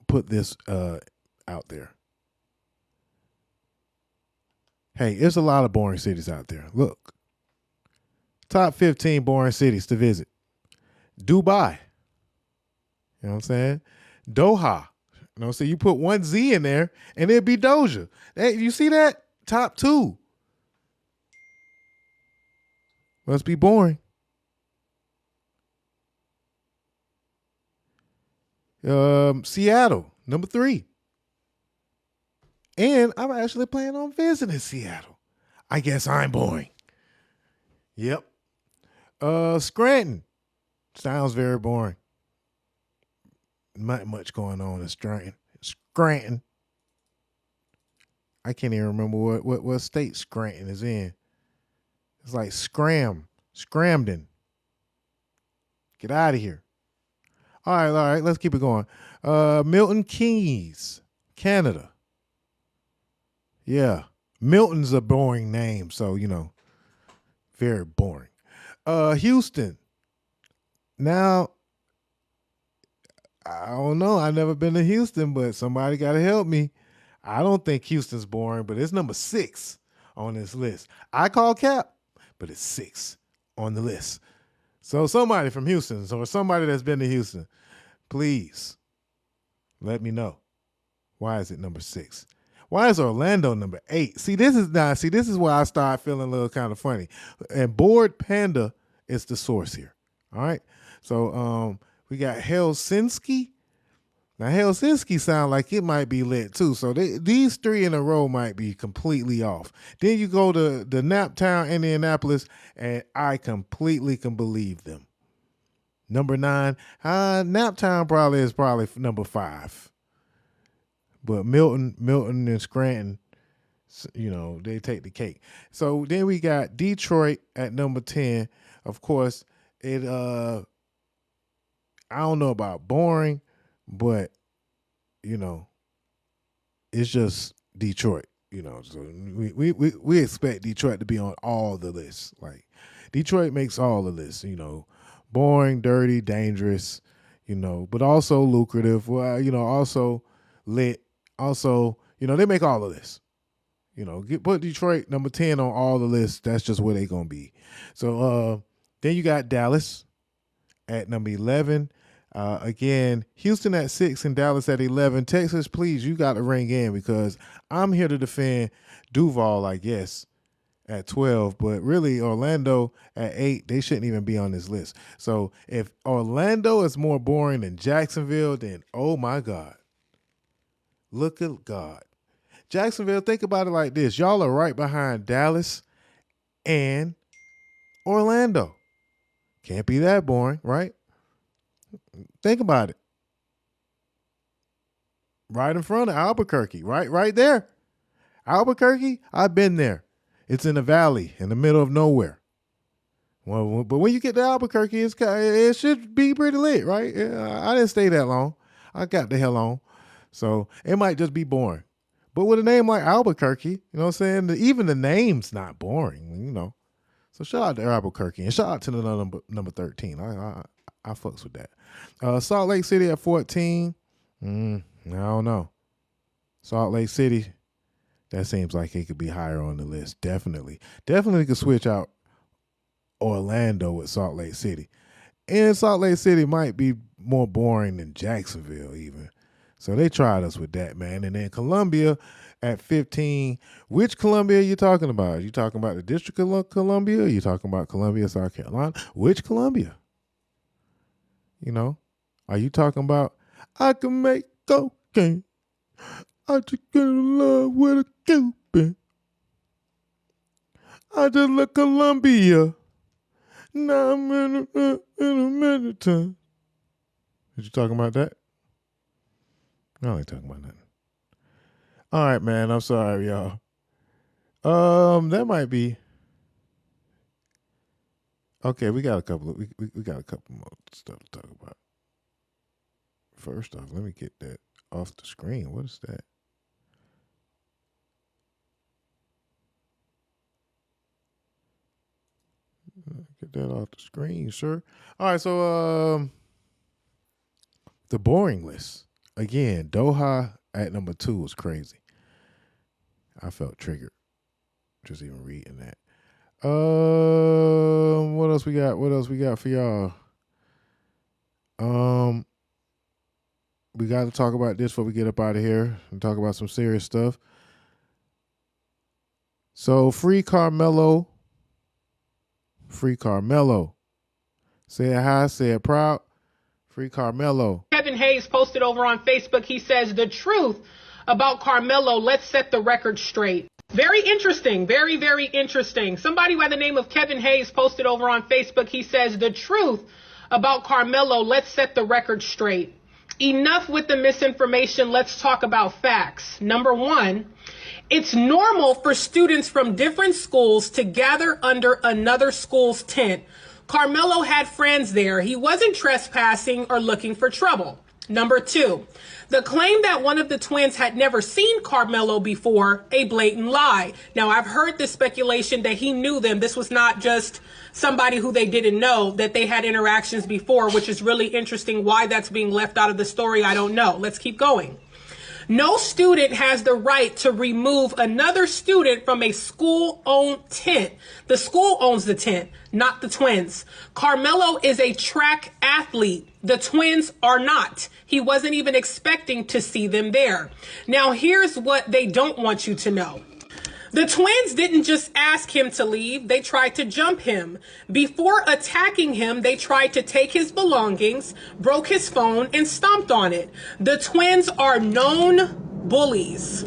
Speaker 5: put this out there. Hey, there's a lot of boring cities out there. Look. Top 15 boring cities to visit. Dubai. You know what I'm saying? Doha. So you put one Z in there, and it'd be Dozha. You see that? Top 2. Must be boring. Seattle, number 3. And I'm actually planning on visiting Seattle. I guess I'm boring. Yep. Scranton. Sounds very boring. Not much going on in Scranton. I can't even remember what state Scranton is in. It's like Scramden. Get out of here. All right, let's keep it going. Milton Keynes, Canada. Yeah. Milton's a boring name, so, very boring. Houston. Now, I don't know. I've never been to Houston, but somebody got to help me. I don't think Houston's boring, but it's number 6 on this list. I call cap, but it's 6 on the list. So somebody from Houston or somebody that's been to Houston, please let me know. Why is it number 6? Why is Orlando number 8? See, this is where I start feeling a little kind of funny. And Board Panda is the source here. All right. So we got Helsinki. Now Helsinki sound like it might be lit too. So these 3 in a row might be completely off. Then you go to the Naptown, Indianapolis, and I completely can believe them. Number 9, Naptown is probably number 5. But Milton and Scranton, they take the cake. So then we got Detroit at number 10. Of course, I don't know about boring, but it's just Detroit. So we expect Detroit to be on all the lists. Like Detroit makes all the lists. Boring, dirty, dangerous. But also lucrative. Well, also lit. Also, they make all of this. Put Detroit number 10 on all the lists. That's just where they're going to be. So then you got Dallas at number 11. Again, Houston at 6 and Dallas at 11. Texas, please, you got to ring in because I'm here to defend Duval, I guess, at 12. But really, Orlando at 8, they shouldn't even be on this list. So if Orlando is more boring than Jacksonville, then oh my God. Look at God. Jacksonville, think about it like this. Y'all are right behind Dallas and Orlando. Can't be that boring, right? Think about it. Right in front of Albuquerque, right there. Albuquerque, I've been there. It's in the valley, in the middle of nowhere. Well, but when you get to Albuquerque, it should be pretty lit, right? I didn't stay that long. I got the hell on. So it might just be boring. But with a name like Albuquerque, you know what I'm saying? Even the name's not boring, So shout out to Albuquerque and shout out to the number 13. I fucks with that. Salt Lake City at 14. I don't know. Salt Lake City, that seems like it could be higher on the list. Definitely could switch out Orlando with Salt Lake City. And Salt Lake City might be more boring than Jacksonville even. So they tried us with that, man. And then Columbia at 15. Which Columbia are you talking about? Are you talking about the District of Columbia? Are you talking about Columbia, South Carolina? Which Columbia? Are you talking about I can make cocaine? I just get in love with a Cupid. I just love Columbia. Now I'm in a minute time. Are you talking about that? I ain't talking about nothing. All right, man. I'm sorry, y'all. That might be. Okay, we got a couple of we got a couple more stuff to talk about. First off, let me get that off the screen. What is that? Get that off the screen, sir. All right, so the boring list. Again, Doha at number 2 was crazy. I felt triggered just even reading that. What else we got? What else we got for y'all? we got to talk about this before we get up out of here and talk about some serious stuff. So free Karmelo. Free Karmelo. Say it high, say it proud. Free Karmelo.
Speaker 10: Kevin Hayes posted over on Facebook. He says, the truth about Karmelo, let's set the record straight. Very interesting. Very, very interesting. Somebody by the name of Kevin Hayes posted over on Facebook. He says, the truth about Karmelo, let's set the record straight. Enough with the misinformation. Let's talk about facts. Number one, it's normal for students from different schools to gather under another school's tent. Karmelo had friends there. He wasn't trespassing or looking for trouble. Number two, the claim that one of the twins had never seen Karmelo before, a blatant lie. Now, I've heard the speculation that he knew them. This was not just somebody who they didn't know, that they had interactions before, which is really interesting. Why that's being left out of the story, I don't know. Let's keep going. No student has the right to remove another student from a school-owned tent. The school owns the tent, not the twins. Karmelo is a track athlete. The twins are not. He wasn't even expecting to see them there. Now, here's what they don't want you to know. The twins didn't just ask him to leave, they tried to jump him. Before attacking him, they tried to take his belongings, broke his phone, and stomped on it. The twins are known bullies.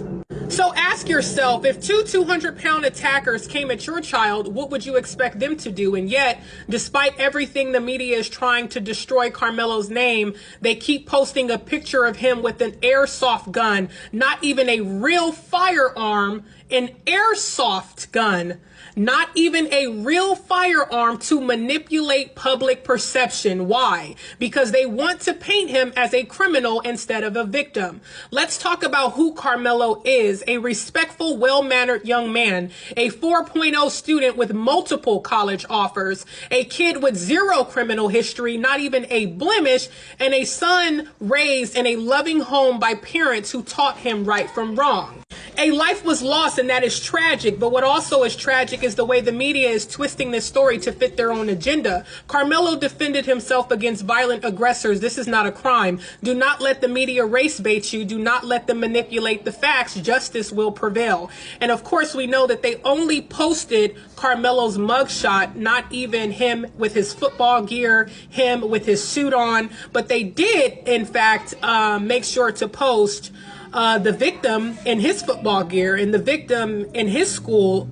Speaker 10: So ask yourself, if two 200-pound attackers came at your child, what would you expect them to do? And yet, despite everything the media is trying to destroy Karmelo's name, they keep posting a picture of him with an airsoft gun, not even a real firearm, an airsoft gun, not even a real firearm to manipulate public perception. Why? Because they want to paint him as a criminal instead of a victim. Let's talk about who Karmelo is. A respectful, well-mannered young man, a 4.0 student with multiple college offers, a kid with zero criminal history, not even a blemish, and a son raised in a loving home by parents who taught him right from wrong. A life was lost, and that is tragic. But what also is tragic is the way the media is twisting this story to fit their own agenda. Karmelo defended himself against violent aggressors. This is not a crime. Do not let the media race bait you. Do not let them manipulate the facts. Justice will prevail. And of course, we know that they only posted Karmelo's mugshot, not even him with his football gear, him with his suit on. But they did, in fact, make sure to post the victim in his football gear and the victim in his school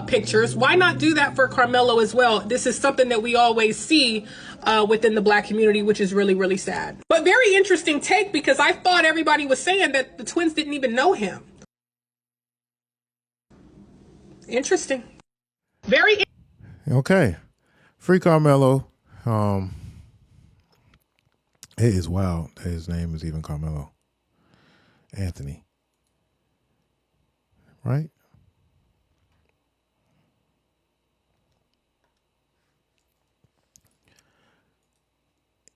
Speaker 10: pictures. Why not do that for Karmelo as well? This is something that we always see within the black community, which is really, really sad. But very interesting take, because I thought everybody was saying that the twins didn't even know him. Interesting. Very.
Speaker 5: Okay. Free Karmelo. It is wild that his name is even Karmelo Anthony, right?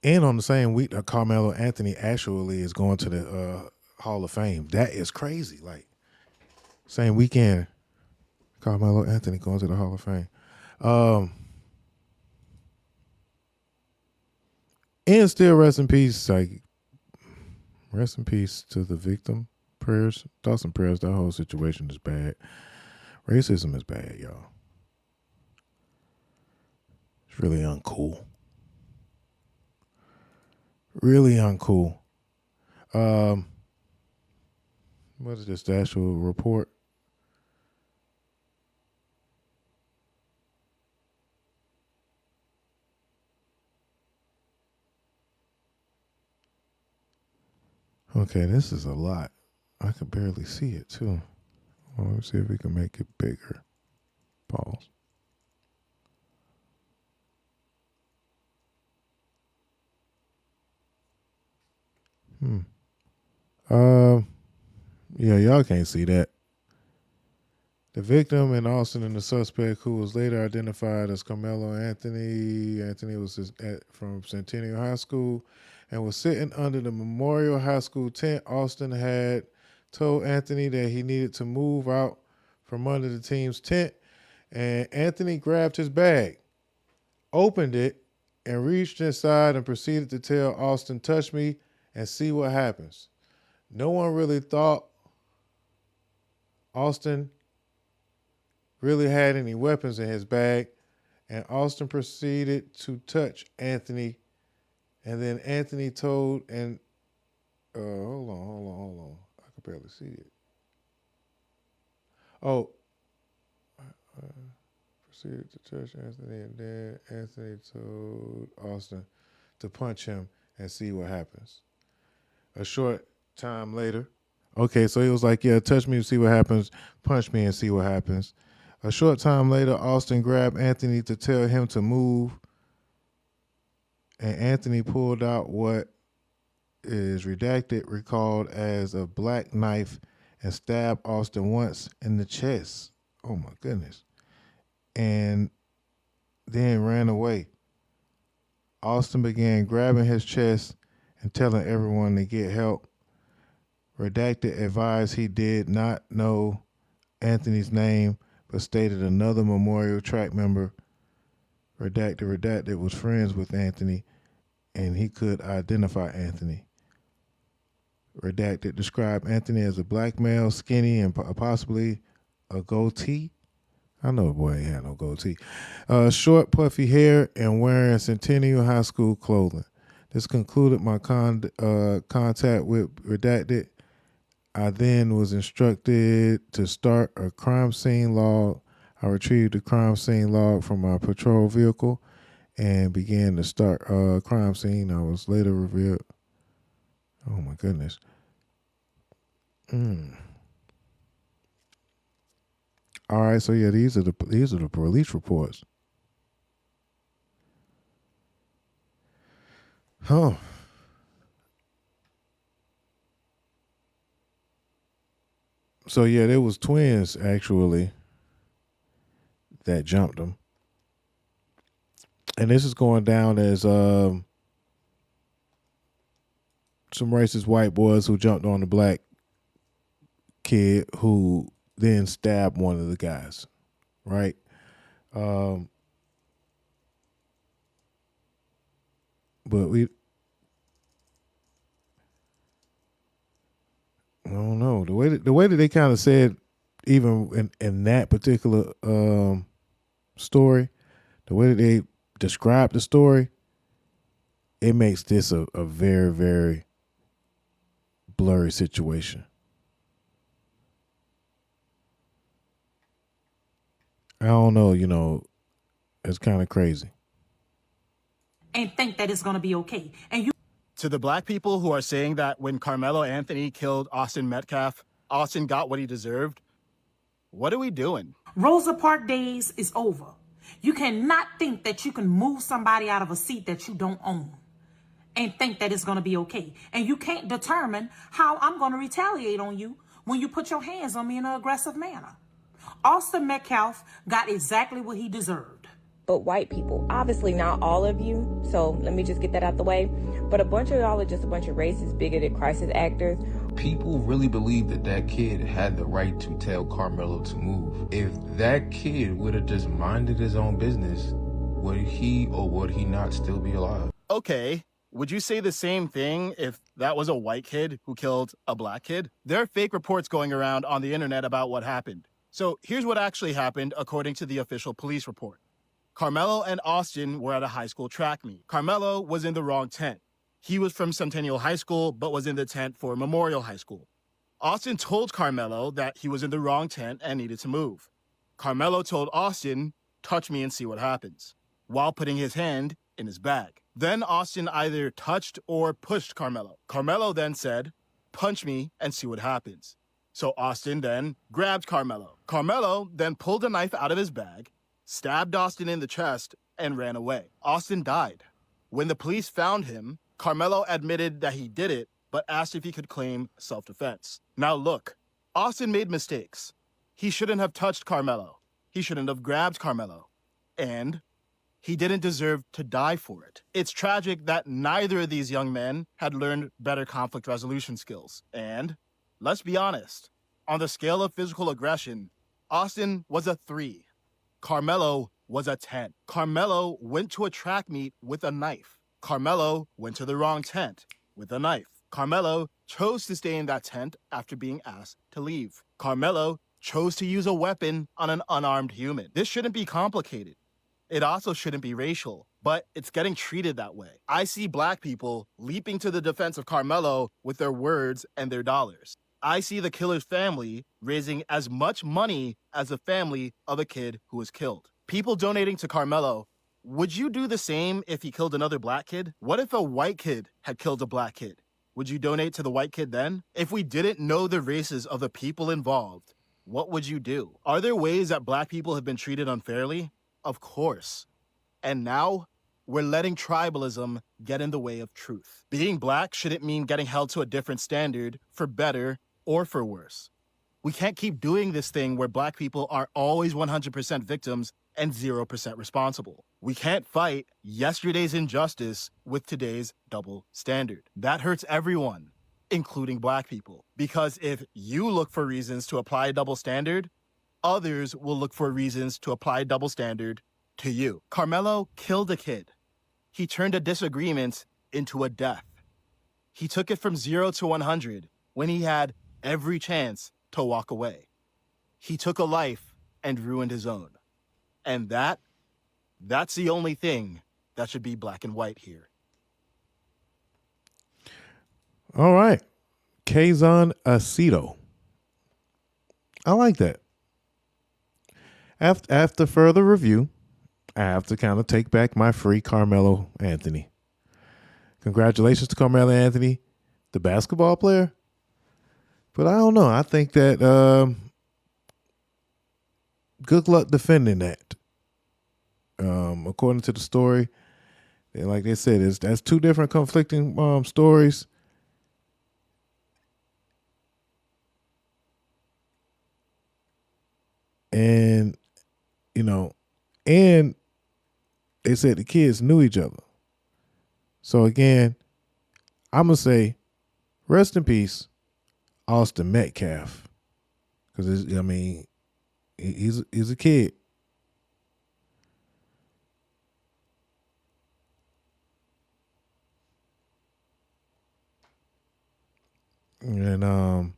Speaker 5: And on the same week, Karmelo Anthony actually is going to the Hall of Fame. That is crazy. Like, same weekend, Karmelo Anthony going to the Hall of Fame. And still rest in peace, like, rest in peace to the victim. Prayers, thoughts and prayers. That whole situation is bad. Racism is bad, y'all. It's really uncool. Really uncool. What is this, the actual report? Okay, this is a lot. I can barely see it, too. Well, let me see if we can make it bigger. Pause. Yeah, y'all can't see that. The victim in Austin and the suspect, who was later identified as Karmelo Anthony. Anthony was from Centennial High School and was sitting under the Memorial High School tent. Austin had told Anthony that he needed to move out from under the team's tent, and Anthony grabbed his bag, opened it, and reached inside and proceeded to tell Austin, "Touch me, and see what happens. No one really thought Austin really had any weapons in his bag, and Austin proceeded to touch Anthony, and then Anthony told, and hold on. I can barely see it. Proceeded to touch Anthony, and then Anthony told Austin to punch him and see what happens. A short time later, okay, so he was like, yeah, touch me and see what happens, punch me and see what happens. A short time later, Austin grabbed Anthony to tell him to move, and Anthony pulled out what is redacted, recalled as a black knife, and stabbed Austin once in the chest. Oh my goodness. And then ran away. Austin began grabbing his chest and telling everyone to get help. Redacted advised he did not know Anthony's name, but stated another Memorial Track member, Redacted, was friends with Anthony, and he could identify Anthony. Redacted described Anthony as a black male, skinny, and possibly a goatee. I know a boy ain't had no goatee. Short, puffy hair, and wearing Centennial High School clothing. This concluded my contact with Redacted. I then was instructed to start a crime scene log. I retrieved the crime scene log from my patrol vehicle and began to start a crime scene. I was later revealed. Oh my goodness. All right, so yeah, these are the police reports. Huh. So yeah, there was twins actually that jumped them, and this is going down as some racist white boys who jumped on the black kid who then stabbed one of the guys, right? But I don't know, the way that they kind of said, even in that particular story, the way that they described the story, it makes this a very, very blurry situation. I don't know, it's kind of crazy.
Speaker 11: And think that it's going to be okay. And you.
Speaker 12: To the black people who are saying that when Karmelo Anthony killed Austin Metcalf, Austin got what he deserved, what are we doing?
Speaker 11: Rosa Parks days is over. You cannot think that you can move somebody out of a seat that you don't own and think that it's going to be okay. And you can't determine how I'm going to retaliate on you when you put your hands on me in an aggressive manner. Austin Metcalf got exactly what he deserved.
Speaker 13: But white people, obviously not all of you, so let me just get that out the way, but a bunch of y'all are just a bunch of racist, bigoted crisis actors.
Speaker 14: People really believe that kid had the right to tell Karmelo to move. If that kid would have just minded his own business, would he or would he not still be alive?
Speaker 12: Okay, would you say the same thing if that was a white kid who killed a black kid? There are fake reports going around on the internet about what happened. So here's what actually happened according to the official police report. Karmelo and Austin were at a high school track meet. Karmelo was in the wrong tent. He was from Centennial High School, but was in the tent for Memorial High School. Austin told Karmelo that he was in the wrong tent and needed to move. Karmelo told Austin, touch me and see what happens, while putting his hand in his bag. Then Austin either touched or pushed Karmelo. Karmelo then said, punch me and see what happens. So Austin then grabbed Karmelo. Karmelo then pulled a knife out of his bag, stabbed Austin in the chest, and ran away. Austin died. When the police found him, Karmelo admitted that he did it, but asked if he could claim self-defense. Now look, Austin made mistakes. He shouldn't have touched Karmelo. He shouldn't have grabbed Karmelo. And he didn't deserve to die for it. It's tragic that neither of these young men had learned better conflict resolution skills. And let's be honest, on the scale of physical aggression, Austin was a 3. Karmelo was a 10. Karmelo went to a track meet with a knife. Karmelo went to the wrong tent with a knife. Karmelo chose to stay in that tent after being asked to leave. Karmelo chose to use a weapon on an unarmed human. This shouldn't be complicated. It also shouldn't be racial, but it's getting treated that way. I see black people leaping to the defense of Karmelo with their words and their dollars. I see the killer's family raising as much money as the family of a kid who was killed. People donating to Karmelo. Would you do the same if he killed another black kid? What if a white kid had killed a black kid? Would you donate to the white kid then? If we didn't know the races of the people involved, what would you do? Are there ways that black people have been treated unfairly? Of course. And now, we're letting tribalism get in the way of truth. Being black shouldn't mean getting held to a different standard for better or for worse. We can't keep doing this thing where black people are always 100% victims and 0% responsible. We can't fight yesterday's injustice with today's double standard. That hurts everyone, including black people. Because if you look for reasons to apply a double standard, others will look for reasons to apply a double standard to you. Karmelo killed a kid. He turned a disagreement into a death. He took it from 0 to 100 when he had every chance to walk away. He took a life and ruined his own. And that's the only thing that should be black and white here.
Speaker 5: All right. Kazon Aceto. I like that. After further review, I have to kind of take back my free Karmelo Anthony. Congratulations to Karmelo Anthony, the basketball player. But I don't know. I think that good luck defending that. According to the story, like they said, that's two different conflicting stories. And, and they said the kids knew each other. So again, I'm going to say rest in peace, Austin Metcalf. Because, he's a kid. And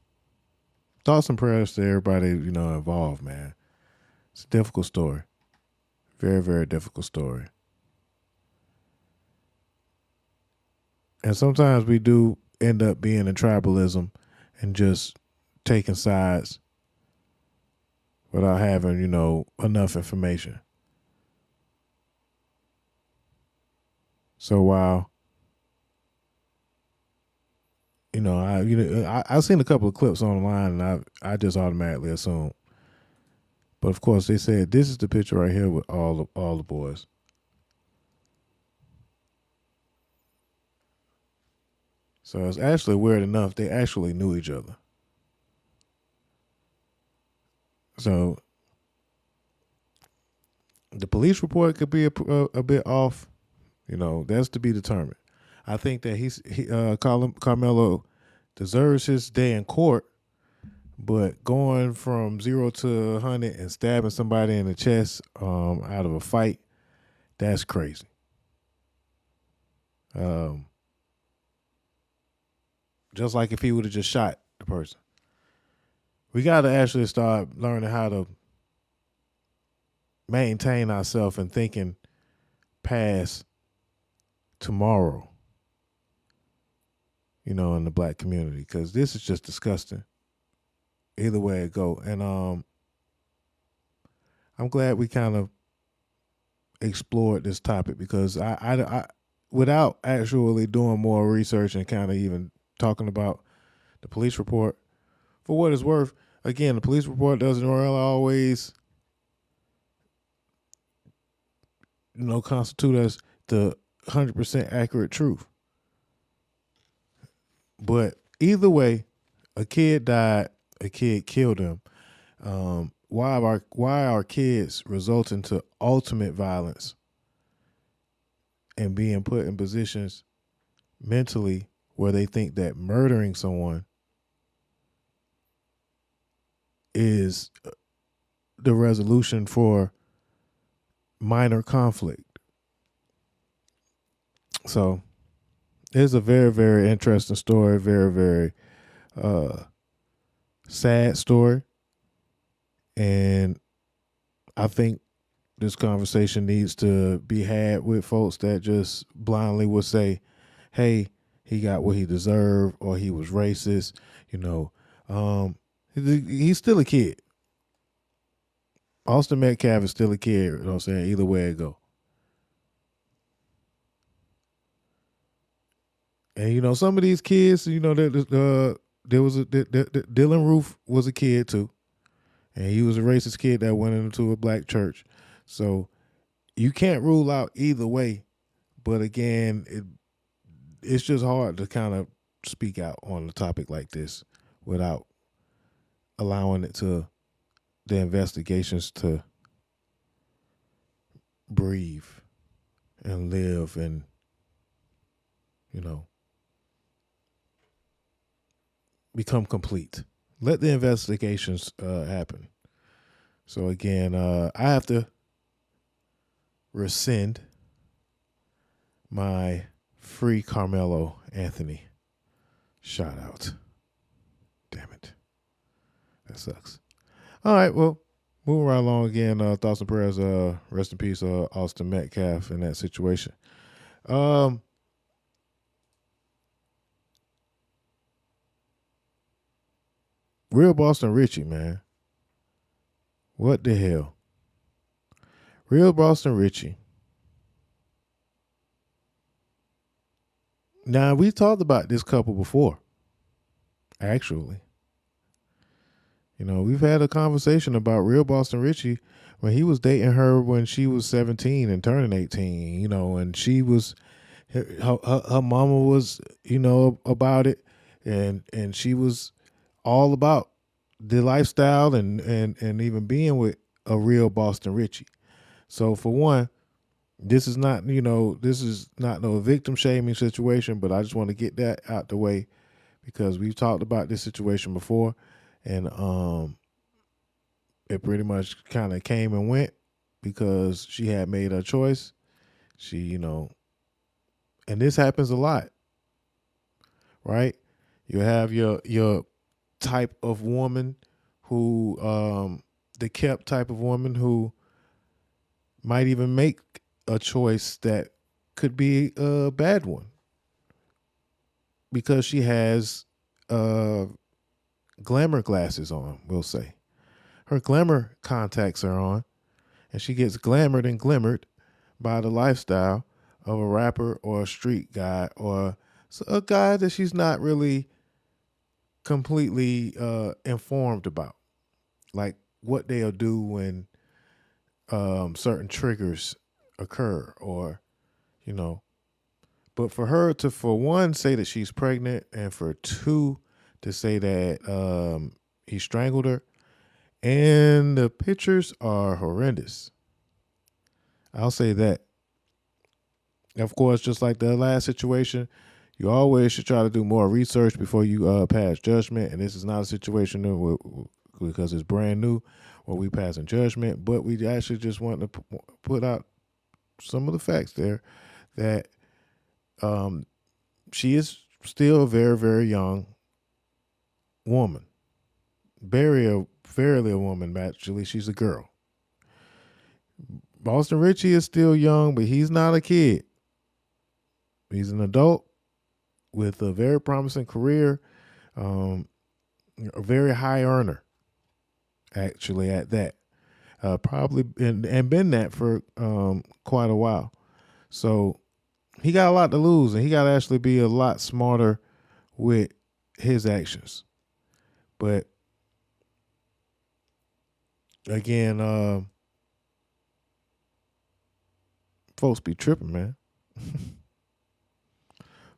Speaker 5: thoughts and prayers to everybody, involved, man. It's a difficult story. Very, very difficult story. And sometimes we do end up being in tribalism and just taking sides without having, enough information. So while I've seen a couple of clips online, and I just automatically assumed. But of course, they said this is the picture right here with all the boys. So it's actually weird enough they actually knew each other. So the police report could be a bit off. That's to be determined. I think that Karmelo deserves his day in court, but going from 0 to 100 and stabbing somebody in the chest out of a fight, that's crazy. Just like if he would have just shot the person. We got to actually start learning how to maintain ourselves and thinking past tomorrow. In the black community, because this is just disgusting. Either way it go. And I'm glad we kind of explored this topic, because I without actually doing more research and kind of even talking about the police report, for what it's worth, again, the police report doesn't really always, constitute as the 100% accurate truth. But either way, a kid died, a kid killed him. Why are kids resulting to ultimate violence and being put in positions mentally where they think that murdering someone is the resolution for minor conflict? So It's a very, very interesting story. Very, very sad story. And I think this conversation needs to be had with folks that just blindly would say, hey, he got what he deserved, or he was racist. He's still a kid. Austin Metcalf is still a kid. You know what I'm saying? Either way it go. And some of these kids, there was Dylan Roof was a kid too, and he was a racist kid that went into a black church. So you can't rule out either way, but again, it's just hard to kind of speak out on a topic like this without allowing the investigations to breathe and live and, become complete. Let the investigations happen. So again, I have to rescind my free Karmelo Anthony shout out. Damn it. That sucks. All right, well, moving right along again. Thoughts and prayers. Rest in peace, Austin Metcalf in that situation. Real Boston Richey, man. What the hell? Real Boston Richey. Now, we talked about this couple before, actually. We've had a conversation about Real Boston Richey when he was dating her when she was 17 and turning 18, and she was, her mama was, about it, and she was all about the lifestyle and even being with a real Boston Richey. So for one, this is not no victim shaming situation, but I just want to get that out the way because we've talked about this situation before, and it pretty much kind of came and went because she had made her choice. She, and this happens a lot, right? You have your type of woman who, the kept type of woman who might even make a choice that could be a bad one because she has glamour glasses on, we'll say. Her glamour contacts are on, and she gets glamored and glimmered by the lifestyle of a rapper or a street guy or a guy that she's not really completely informed about, like what they'll do when certain triggers occur, or but for her to, for one, say that she's pregnant, and for two, to say that he strangled her, and the pictures are horrendous. I'll say that. Of course, just like the last situation, you always should try to do more research before you pass judgment. And this is not a situation because it's brand new where we pass in judgment, but we actually just want to put out some of the facts there that she is still a very, very young woman. Barely a woman, actually. She's a girl. Boston Richey is still young, but he's not a kid. He's an adult with a very promising career, a very high earner, actually, at that. Probably and been that for quite a while. So he got a lot to lose, and he got to actually be a lot smarter with his actions. But again, folks be tripping, man.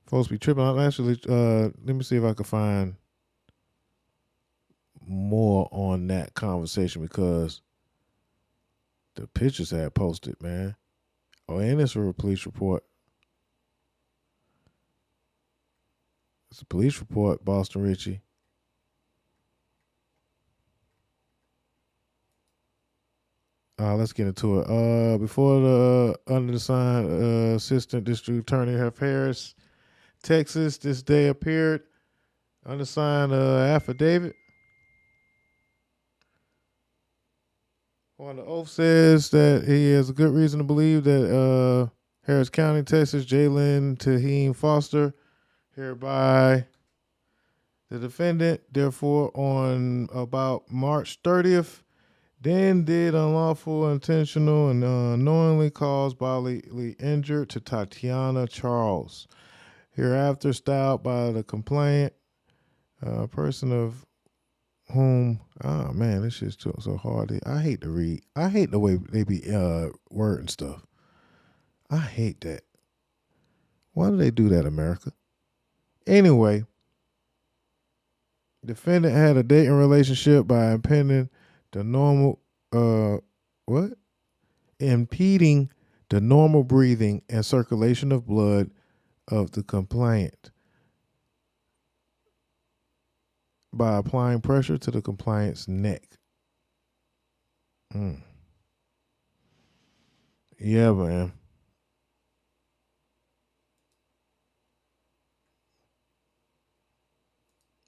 Speaker 5: Folks be tripping. I'm actually, let me see if I can find more on that conversation because the pictures had posted, man. Oh, and it's a police report. It's a police report, Boston Richey. Let's get into it. Before the under the sign, Assistant District Attorney Harris Texas, this day appeared. Undersigned affidavit. On the oath says that he has a good reason to believe that Harris County, Texas, Jalen Tahim Foster, hereby the defendant, therefore, on about March 30th, then did unlawful, intentional, and unknowingly caused bodily injury to Tatiana Charles, hereafter styled by the complainant, person of whom, oh man, this shit's so hard. I hate to read. I hate the way they be wording stuff. I hate that. Why do they do that, America? Anyway, defendant had a dating relationship by impeding the normal, impeding the normal breathing and circulation of blood of the complainant by applying pressure to the complainant's neck. Yeah, man.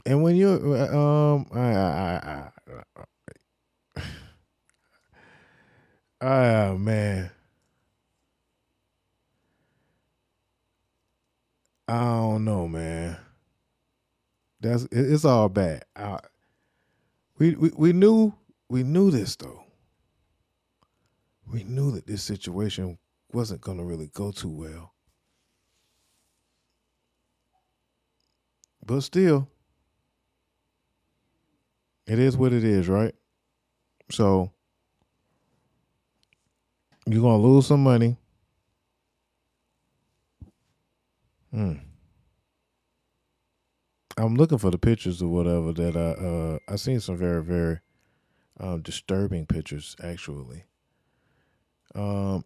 Speaker 5: And when you man, I don't know, man. It's all bad. We knew this though. We knew that this situation wasn't gonna really go too well. But still, it is what it is, right? So you're gonna lose some money. I'm looking for the pictures or whatever that I seen some very, very disturbing pictures actually. And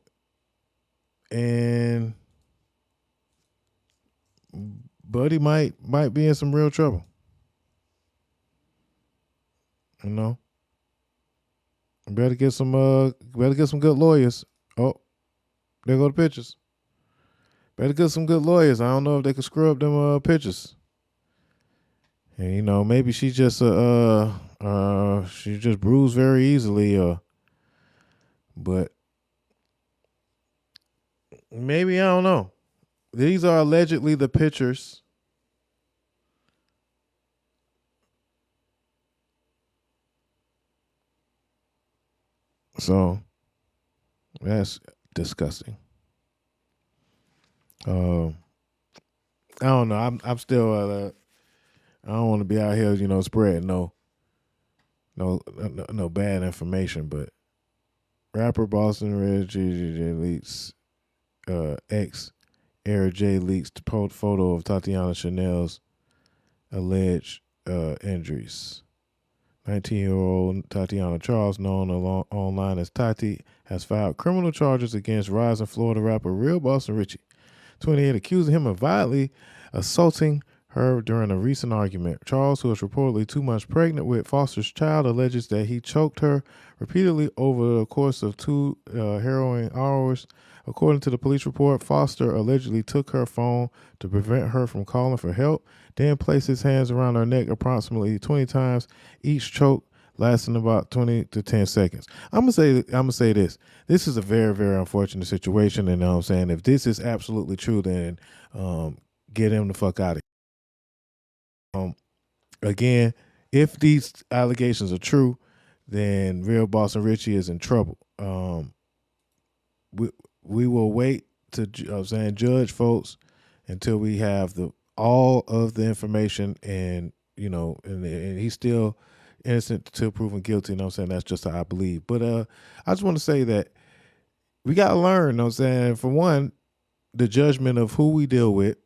Speaker 5: Buddy might be in some real trouble. You know, better get some good lawyers. Oh, there go the pictures. Better get some good lawyers. I don't know if they could screw up them pictures. And you know, maybe she just bruised very easily. But maybe, I don't know. These are allegedly the pictures. So that's disgusting. I don't know. I'm still. I don't want to be out here, you know, spreading no bad information. But rapper Boston Richey leaks ex Eric J leaks the photo of Tatiana Chanel's alleged injuries. 19-year-old Tatiana Charles, known online as Tati, has filed criminal charges against rising Florida rapper Real Boston Richey, 28, accusing him of violently assaulting her during a recent argument. Charles, who is reportedly 2 months pregnant with Foster's child, alleges that he choked her repeatedly over the course of 2 harrowing hours. According to the police report, Foster allegedly took her phone to prevent her from calling for help, then placed his hands around her neck approximately 20 times, each choke lasting about 20 to 10 seconds. I'm gonna say this. This is a very, very unfortunate situation, and I'm saying if this is absolutely true, then get him the fuck out of here. Again, if these allegations are true, then Real Boston Richey is in trouble. We will wait to judge folks until we have all of the information, and you know, and he's still innocent until proven guilty. You know what I'm saying? That's just how I believe. But I just want to say that we got to learn. You know what I'm saying? For one, the judgment of who we deal with.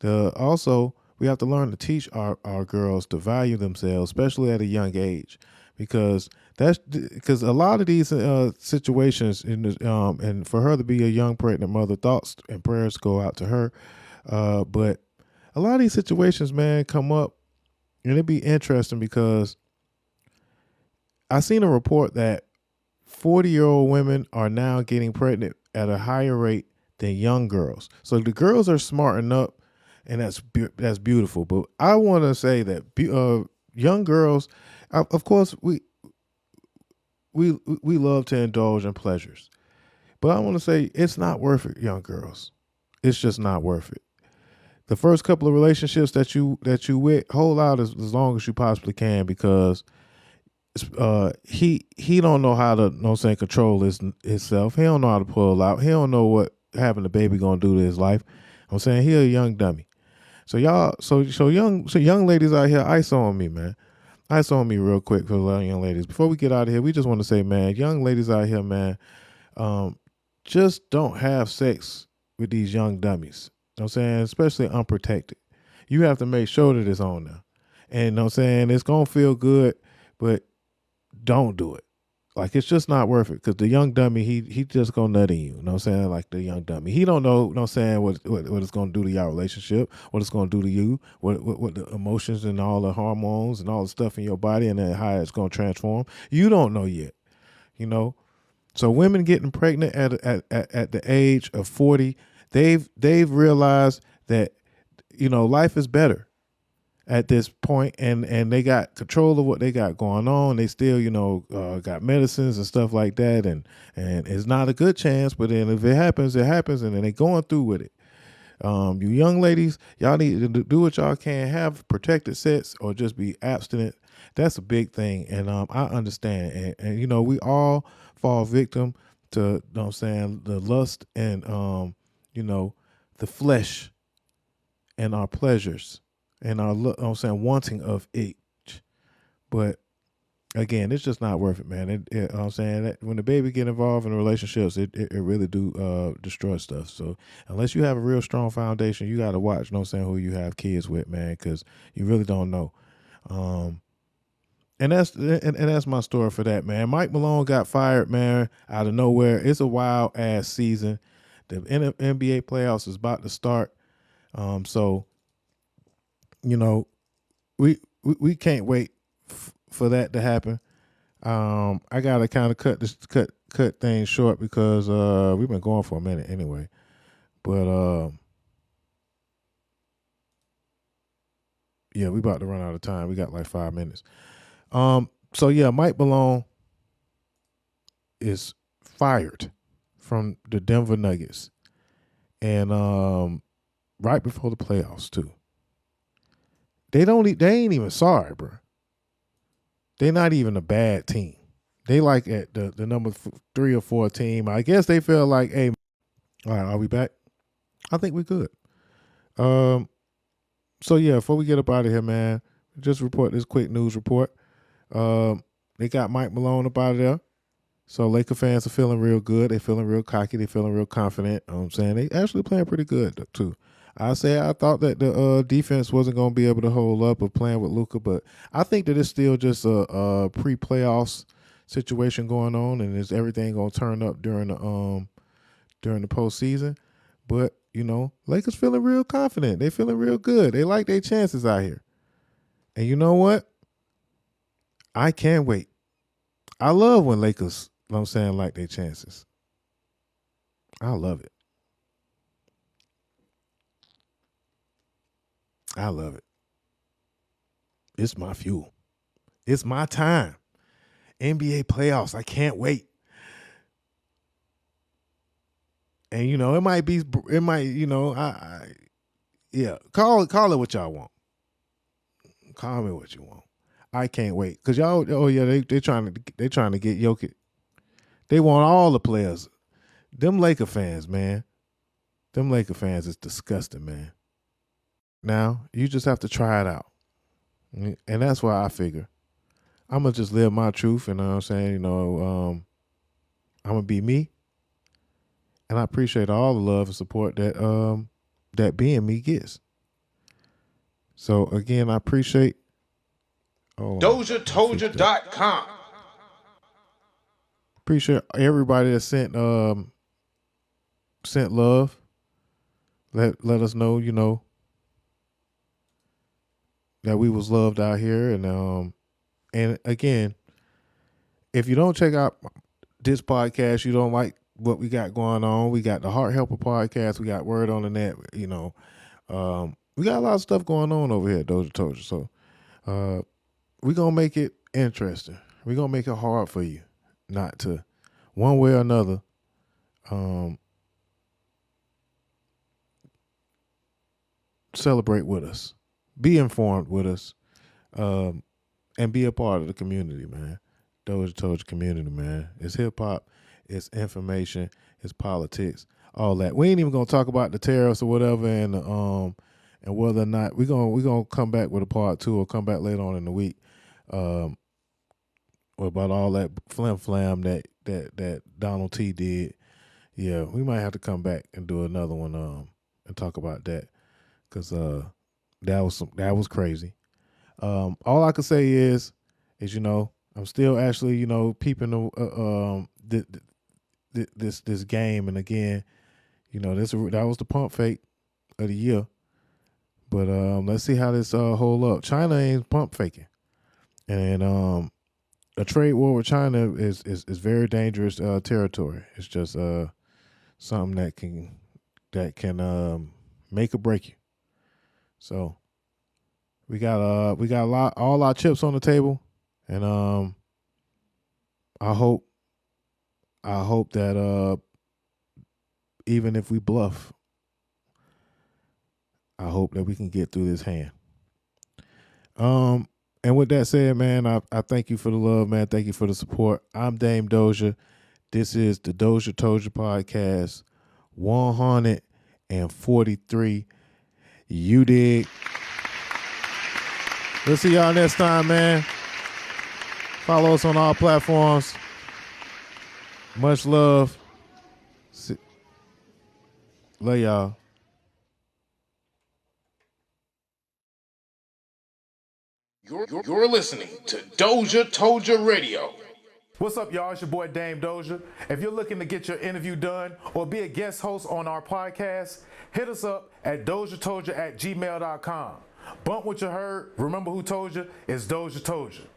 Speaker 5: Also, we have to learn to teach our girls to value themselves, especially at a young age, because a lot of these situations and for her to be a young pregnant mother, thoughts and prayers go out to her. But a lot of these situations, man, come up, and it'd be interesting because I seen a report that 40-year-old women are now getting pregnant at a higher rate than young girls. So the girls are smarting up and that's beautiful. But I want to say that young girls, of course, we love to indulge in pleasures, but I want to say it's not worth it, young girls. It's just not worth it. The first couple of relationships that you with, hold out as long as you possibly can, because he don't know how to control himself. He don't know how to pull out. He don't know what having a baby gonna do to his life. I'm saying he a young dummy. So y'all, so young ladies out here, ice on me, man. Ice on me real quick for the young ladies. Before we get out of here, we just want to say, man, young ladies out here, man, just don't have sex with these young dummies. You know what I'm saying? Especially unprotected. You have to make sure that it's on there. And you know what I'm saying? It's going to feel good, but don't do it. Like, it's just not worth it, because the young dummy, he just going to nut in you. You know what I'm saying? Like, the young dummy. He don't know, you know what I'm saying, what it's going to do to y'all relationship, what it's going to do to you, what the emotions and all the hormones and all the stuff in your body, and then how it's going to transform. You don't know yet, you know? So women getting pregnant at the age of 40, they've realized that, you know, life is better at this point, and they got control of what they got going on. They still, you know, got medicines and stuff like that, and it's not a good chance, but then if it happens, it happens, and then they going through with it. You young ladies, y'all need to do what y'all can, have protected sex or just be abstinent. That's a big thing, and I understand, and you know, we all fall victim to, you know what I'm saying, the lust and you know, the flesh and our pleasures and our, you know what I'm saying, wanting of it. But again, it's just not worth it, man. You know what I'm saying, that when the baby get involved in relationships, it really do destroy stuff. So unless you have a real strong foundation, you got to watch, you know what I'm saying, who you have kids with, man, because you really don't know. And that's my story for that, man. Mike Malone got fired, man, out of nowhere. It's a wild ass season. The NBA playoffs is about to start. So, you know, we can't wait for that to happen. I gotta kind of cut things short because we've been going for a minute anyway. But yeah, we about to run out of time. We got like 5 minutes. So yeah, Mike Malone is fired from the Denver Nuggets, and right before the playoffs too. They ain't even sorry, bro. They're not even a bad team. They like at the number 3 or 4 team. I guess they feel like, hey, all right, are we back? I think we're good. So yeah, before we get up out of here, man, just report this quick news report. They got Mike Malone up out of there. So Laker fans are feeling real good. They're feeling real cocky. They're feeling real confident. You know what I'm saying, they actually playing pretty good too. I thought that the defense wasn't going to be able to hold up or playing with Luka, but I think that it's still just a pre-playoffs situation going on, and is everything going to turn up during the postseason. But you know, Lakers feeling real confident. They feeling real good. They like their chances out here. And you know what? I can't wait. I love when Lakers, you know what I'm saying, like their chances. I love it. I love it. It's my fuel. It's my time. NBA playoffs. I can't wait. And you know, it might, you know, yeah. Call it what y'all want. Call me what you want. I can't wait. Cause y'all, oh yeah, they trying to get Jokic. They want all the players. Them Laker fans, man. Them Laker fans is disgusting, man. Now, you just have to try it out. And that's why I figure I'm going to just live my truth. And you know what I'm saying? You know, I'm going to be me. And I appreciate all the love and support that being me gets. So, again, I appreciate
Speaker 1: DozhaToldya.com.
Speaker 5: Appreciate everybody that sent love. Let us know, you know, that we was loved out here. And again, if you don't check out this podcast, you don't like what we got going on. We got the Heart Helper podcast. We got Word on the Net. You know, we got a lot of stuff going on over here at DozhaToldya. So we're going to make it interesting. We're going to make it hard for you not to, one way or another, celebrate with us, be informed with us, and be a part of the community, man. DozhaToldya community, man. It's hip hop, it's information, it's politics, all that. We ain't even gonna talk about the tariffs or whatever, and whether or not we're gonna come back with a part 2 or come back later on in the week, about all that flam that Donald T did. Yeah, we might have to come back and do another one and talk about that, because that was crazy. All I can say is I'm still actually peeping this game, and again, that was the pump fake of the year. But let's see how this hold up. China ain't pump faking, and a trade war with China is very dangerous territory. It's just something that can make or break you. So we got all our chips on the table, and I hope that even if we bluff, I hope that we can get through this hand. And with that said, man, I thank you for the love, man. Thank you for the support. I'm Dame Dozha. This is the DozhaToldya Podcast 143. You dig? We'll see y'all next time, man. Follow us on all platforms. Much love. Love y'all.
Speaker 1: You're listening to DozhaToldya Radio. What's up, y'all? It's your boy Dame Dozha. If you're looking to get your interview done or be a guest host on our podcast, hit us up at DozhaToldya.COM. Bump what you heard. Remember who told you? It's DozhaToldya.